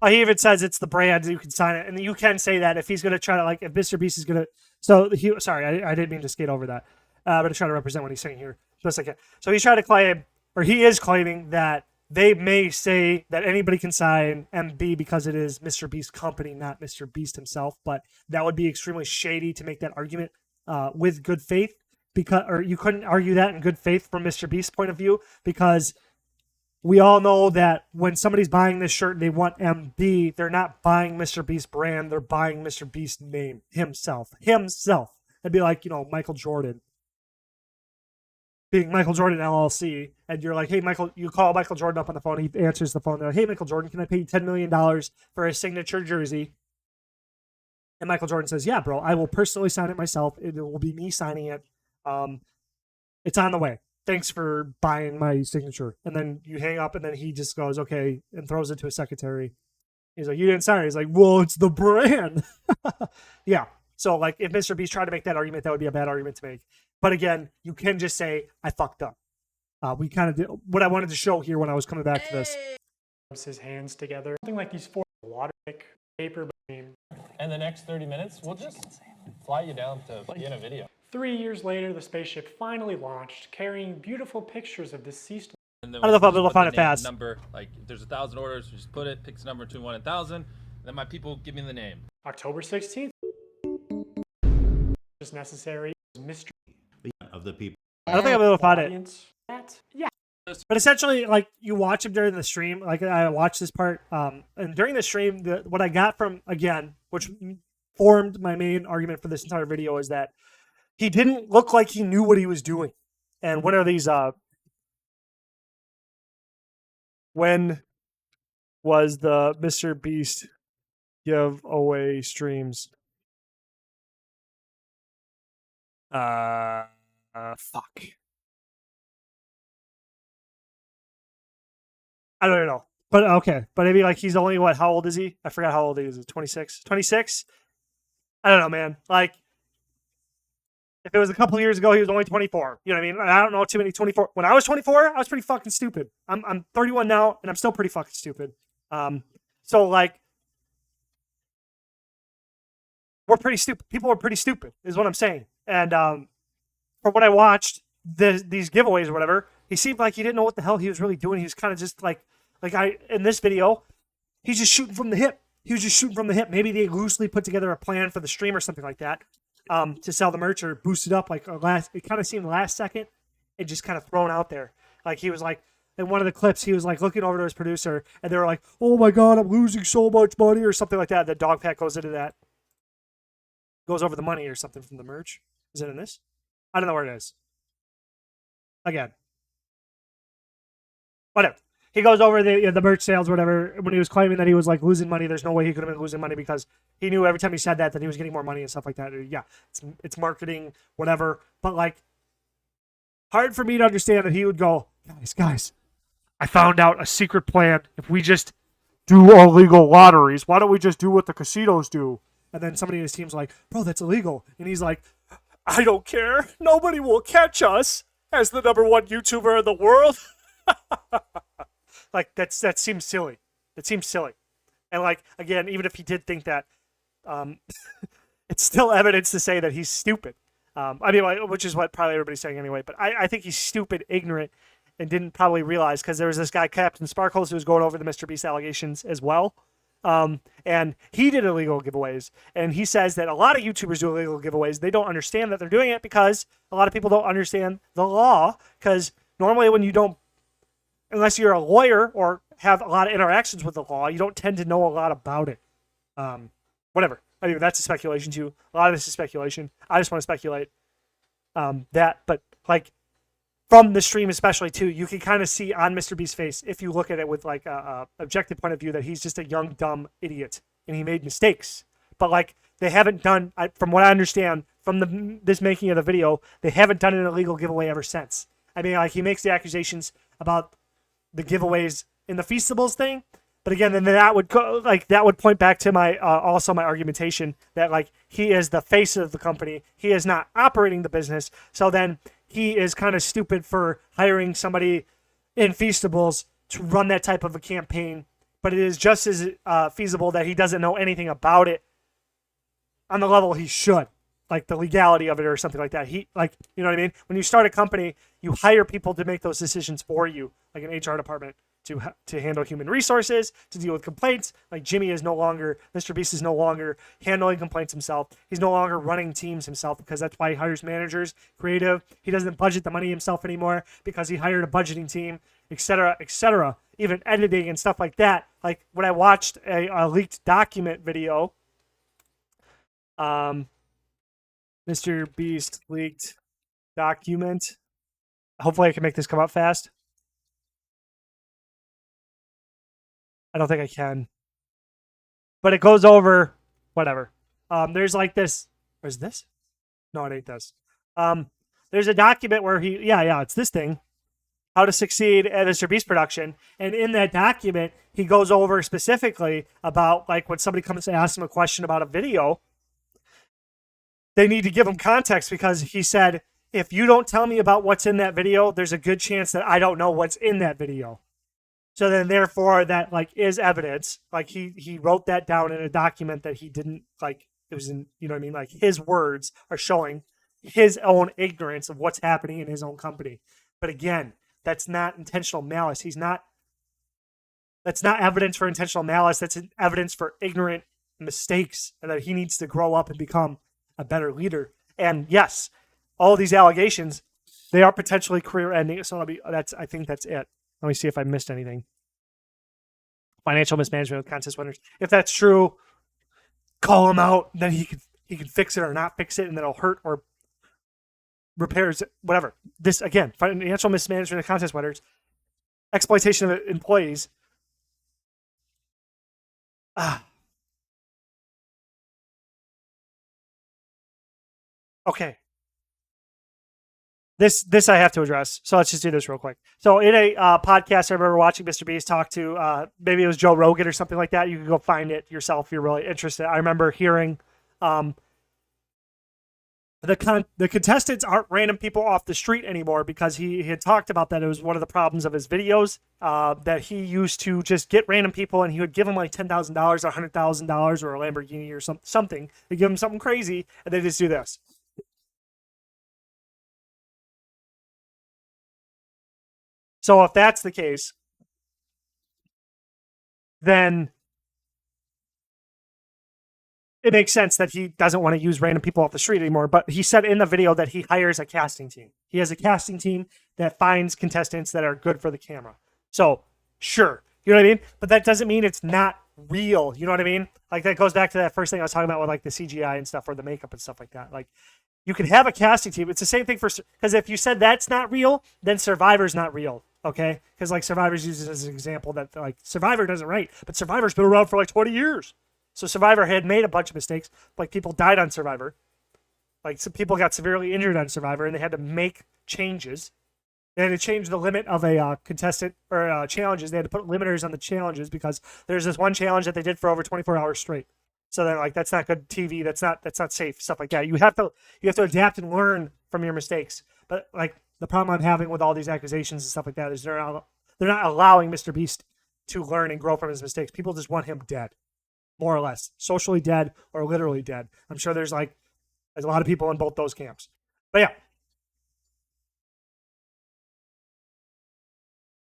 He even says it's the brand. You can sign it, and you can say that if he's going to try to, like, if Mr. Beast is going to. So sorry, I didn't mean to skate over that. But I'm trying to represent what he's saying here. Just like it. So he's trying to claim, or he is claiming that they may say that anybody can sign MB because it is Mr. Beast's company, not Mr. Beast himself. But that would be extremely shady to make that argument with good faith. Or you couldn't argue that in good faith from Mr. Beast's point of view, because we all know that when somebody's buying this shirt and they want MB, they're not buying Mr. Beast's brand, they're buying Mr. Beast's name himself. It'd be like, Michael Jordan being Michael Jordan LLC, and you're like, hey, Michael, you call Michael Jordan up on the phone, he answers the phone, they're like, hey, Michael Jordan, can I pay you $10 million for a signature jersey? And Michael Jordan says, yeah, bro, I will personally sign it myself. It will be me signing it. It's on the way. Thanks for buying my signature. And then you hang up, and then he just goes, okay, and throws it to his secretary. He's like, you didn't sign it. He's like, well, it's the brand. Yeah. So, like, if Mr. Beast tried to make that argument, that would be a bad argument to make. But again, you can just say, I fucked up. We kind of did what I wanted to show here when I was coming back to this. His hands together. Something like these 4 water paper. In the next 30 minutes, we'll just fly you down to be in a video. 3 years later, the spaceship finally launched, carrying beautiful pictures of deceased. And then I don't know if I'll be able to put find the it fast. Number, like if there's 1,000 orders, we just put it, picks a number between 1 and 1,000, and then my people give me the name. October 16th is necessary. Mystery of the people. I don't think I'll be able to find it. audience. That, yeah. But essentially, like, you watch him during the stream. Like, I watched this part, and during the stream, what I got from, again, which formed my main argument for this entire video, is that he didn't look like he knew what he was doing. And when are these, when was the Mr. Beast giveaway streams? Fuck. I don't know. But okay. But maybe like he's only what? How old is he? I forgot how old he is. 26? 26? I don't know, man. Like, if it was a couple of years ago, he was only 24. You know what I mean? I don't know too many 24. When I was 24, I was pretty fucking stupid. I'm 31 now, and I'm still pretty fucking stupid. So like, we're pretty stupid. People are pretty stupid, is what I'm saying. And from what I watched, these giveaways or whatever, he seemed like he didn't know what the hell he was really doing. He was kind of just like in this video, he's just shooting from the hip. He was just shooting from the hip. Maybe they loosely put together a plan for the stream or something like that, to sell the merch or boost it up. Like it kind of seemed last second and just kind of thrown out there. Like he was like, in one of the clips, he was like looking over to his producer and they were like, "Oh my God, I'm losing so much money," or something like that. The dog pack goes into that. Goes over the money or something from the merch. Is it in this? I don't know where it is. Again. Whatever. He goes over the merch sales, whatever. When he was claiming that he was like losing money, there's no way he could have been losing money because he knew every time he said that he was getting more money and stuff like that. Yeah, it's marketing, whatever. But like, hard for me to understand that he would go, guys, I found out a secret plan. If we just do illegal lotteries, why don't we just do what the casinos do? And then somebody in his team's like, "Bro, that's illegal." And he's like, "I don't care. Nobody will catch us as the #1 YouTuber in the world." Like, that seems silly. It seems silly. And like, again, even if he did think that, it's still evidence to say that he's stupid. I mean, like, which is what probably everybody's saying anyway. But I think he's stupid, ignorant, and didn't probably realize, because there was this guy, Captain Sparkles, who was going over the Mr. Beast allegations as well. And he did illegal giveaways. And he says that a lot of YouTubers do illegal giveaways. They don't understand that they're doing it because a lot of people don't understand the law. Because normally when you don't, unless you're a lawyer or have a lot of interactions with the law, you don't tend to know a lot about it. Whatever. I mean, that's a speculation too. A lot of this is speculation. I just want to speculate that. But like, from the stream especially too, you can kind of see on Mr. Beast's face, if you look at it with like a objective point of view, that he's just a young, dumb idiot and he made mistakes. But like, they haven't done, from what I understand from this making of the video, they haven't done an illegal giveaway ever since. I mean, like, he makes the accusations about the giveaways in the Feastables thing, but again, then that would that would point back to my also my argumentation that like, he is the face of the company, he is not operating the business, so then he is kind of stupid for hiring somebody in Feastables to run that type of a campaign. But it is just as feasible that he doesn't know anything about it on the level he should, like the legality of it or something like that. He, like, you know what I mean? When you start a company, you hire people to make those decisions for you, like an HR department to handle human resources, to deal with complaints. Like, Jimmy is no longer, Mr. Beast is no longer handling complaints himself. He's no longer running teams himself, because that's why he hires managers, creative. He doesn't budget the money himself anymore because he hired a budgeting team, etc., etc. Even editing and stuff like that. Like, when I watched a leaked document video, Mr. Beast leaked document. Hopefully I can make this come up fast. I don't think I can. But it goes over whatever. There's like this. Where's this? No, it ain't this. There's a document where it's this thing. How to succeed at Mr. Beast production. And in that document, he goes over specifically about, like, when somebody comes to ask him a question about a video, they need to give him context, because he said, if you don't tell me about what's in that video, there's a good chance that I don't know what's in that video. So then, therefore, that, like, is evidence. Like, he wrote that down in a document that he didn't, like, it was in, you know what I mean? Like, his words are showing his own ignorance of what's happening in his own company. But again, that's not intentional malice. That's not evidence for intentional malice. That's evidence for ignorant mistakes, and that he needs to grow up and become a better leader. And yes, all these allegations, they are potentially career-ending. So I think that's it. Let me see if I missed anything. Financial mismanagement of contest winners. If that's true, call him out. Then he can fix it or not fix it, and then it'll hurt or repairs it, whatever. This again, financial mismanagement of contest winners, exploitation of employees. Okay. This I have to address. So let's just do this real quick. So in a podcast, I remember watching Mr. Beast talk to maybe it was Joe Rogan or something like that. You can go find it yourself if you're really interested. I remember hearing the contestants aren't random people off the street anymore, because he had talked about that. It was one of the problems of his videos, that he used to just get random people and he would give them like $10,000 or $100,000 or a Lamborghini or something. He'd give them something crazy and they just do this. So if that's the case, then it makes sense that he doesn't want to use random people off the street anymore. But he said in the video that he hires a casting team. He has a casting team that finds contestants that are good for the camera. So sure, you know what I mean? But that doesn't mean it's not real. You know what I mean? Like that goes back to that first thing I was talking about with like the CGI and stuff, or the makeup and stuff like that. Like you can have a casting team. It's the same thing because if you said that's not real, then Survivor's not real. Okay, because like Survivor's uses as an example that like Survivor doesn't write, but Survivor's been around for like 20 years. So Survivor had made a bunch of mistakes. Like people died on Survivor. Like some people got severely injured on Survivor, and they had to make changes. They had to change the limit of a contestant or challenges. They had to put limiters on the challenges because there's this one challenge that they did for over 24 hours straight. So they're like, that's not good TV. That's not safe. Stuff like that. You have to adapt and learn from your mistakes. But like the problem I'm having with all these accusations and stuff like that is they're not allowing Mr. Beast to learn and grow from his mistakes. People just want him dead, more or less, socially dead or literally dead. I'm sure there's a lot of people in both those camps. But yeah,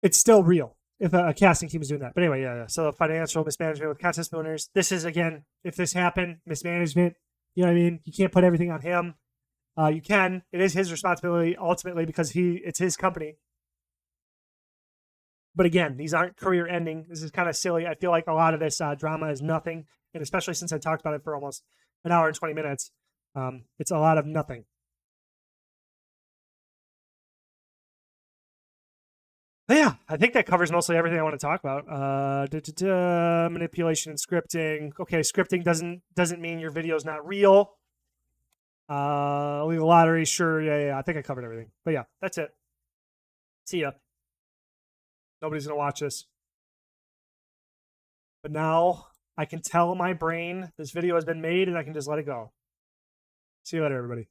it's still real if a casting team is doing that. But anyway, yeah. So financial mismanagement with contest winners. This is, again, if this happened, mismanagement. You know what I mean? You can't put everything on him. You can. It is his responsibility ultimately because it's his company. But again, these aren't career ending. This is kind of silly. I feel like a lot of this drama is nothing. And especially since I talked about it for almost an hour and 20 minutes, it's a lot of nothing. But yeah, I think that covers mostly everything I want to talk about. Manipulation and scripting. Okay, scripting doesn't mean your video is not real. Legal lottery, sure, yeah. I think I covered everything. But yeah, that's it. See ya. Nobody's gonna watch this. But now I can tell my brain this video has been made and I can just let it go. See you later, everybody.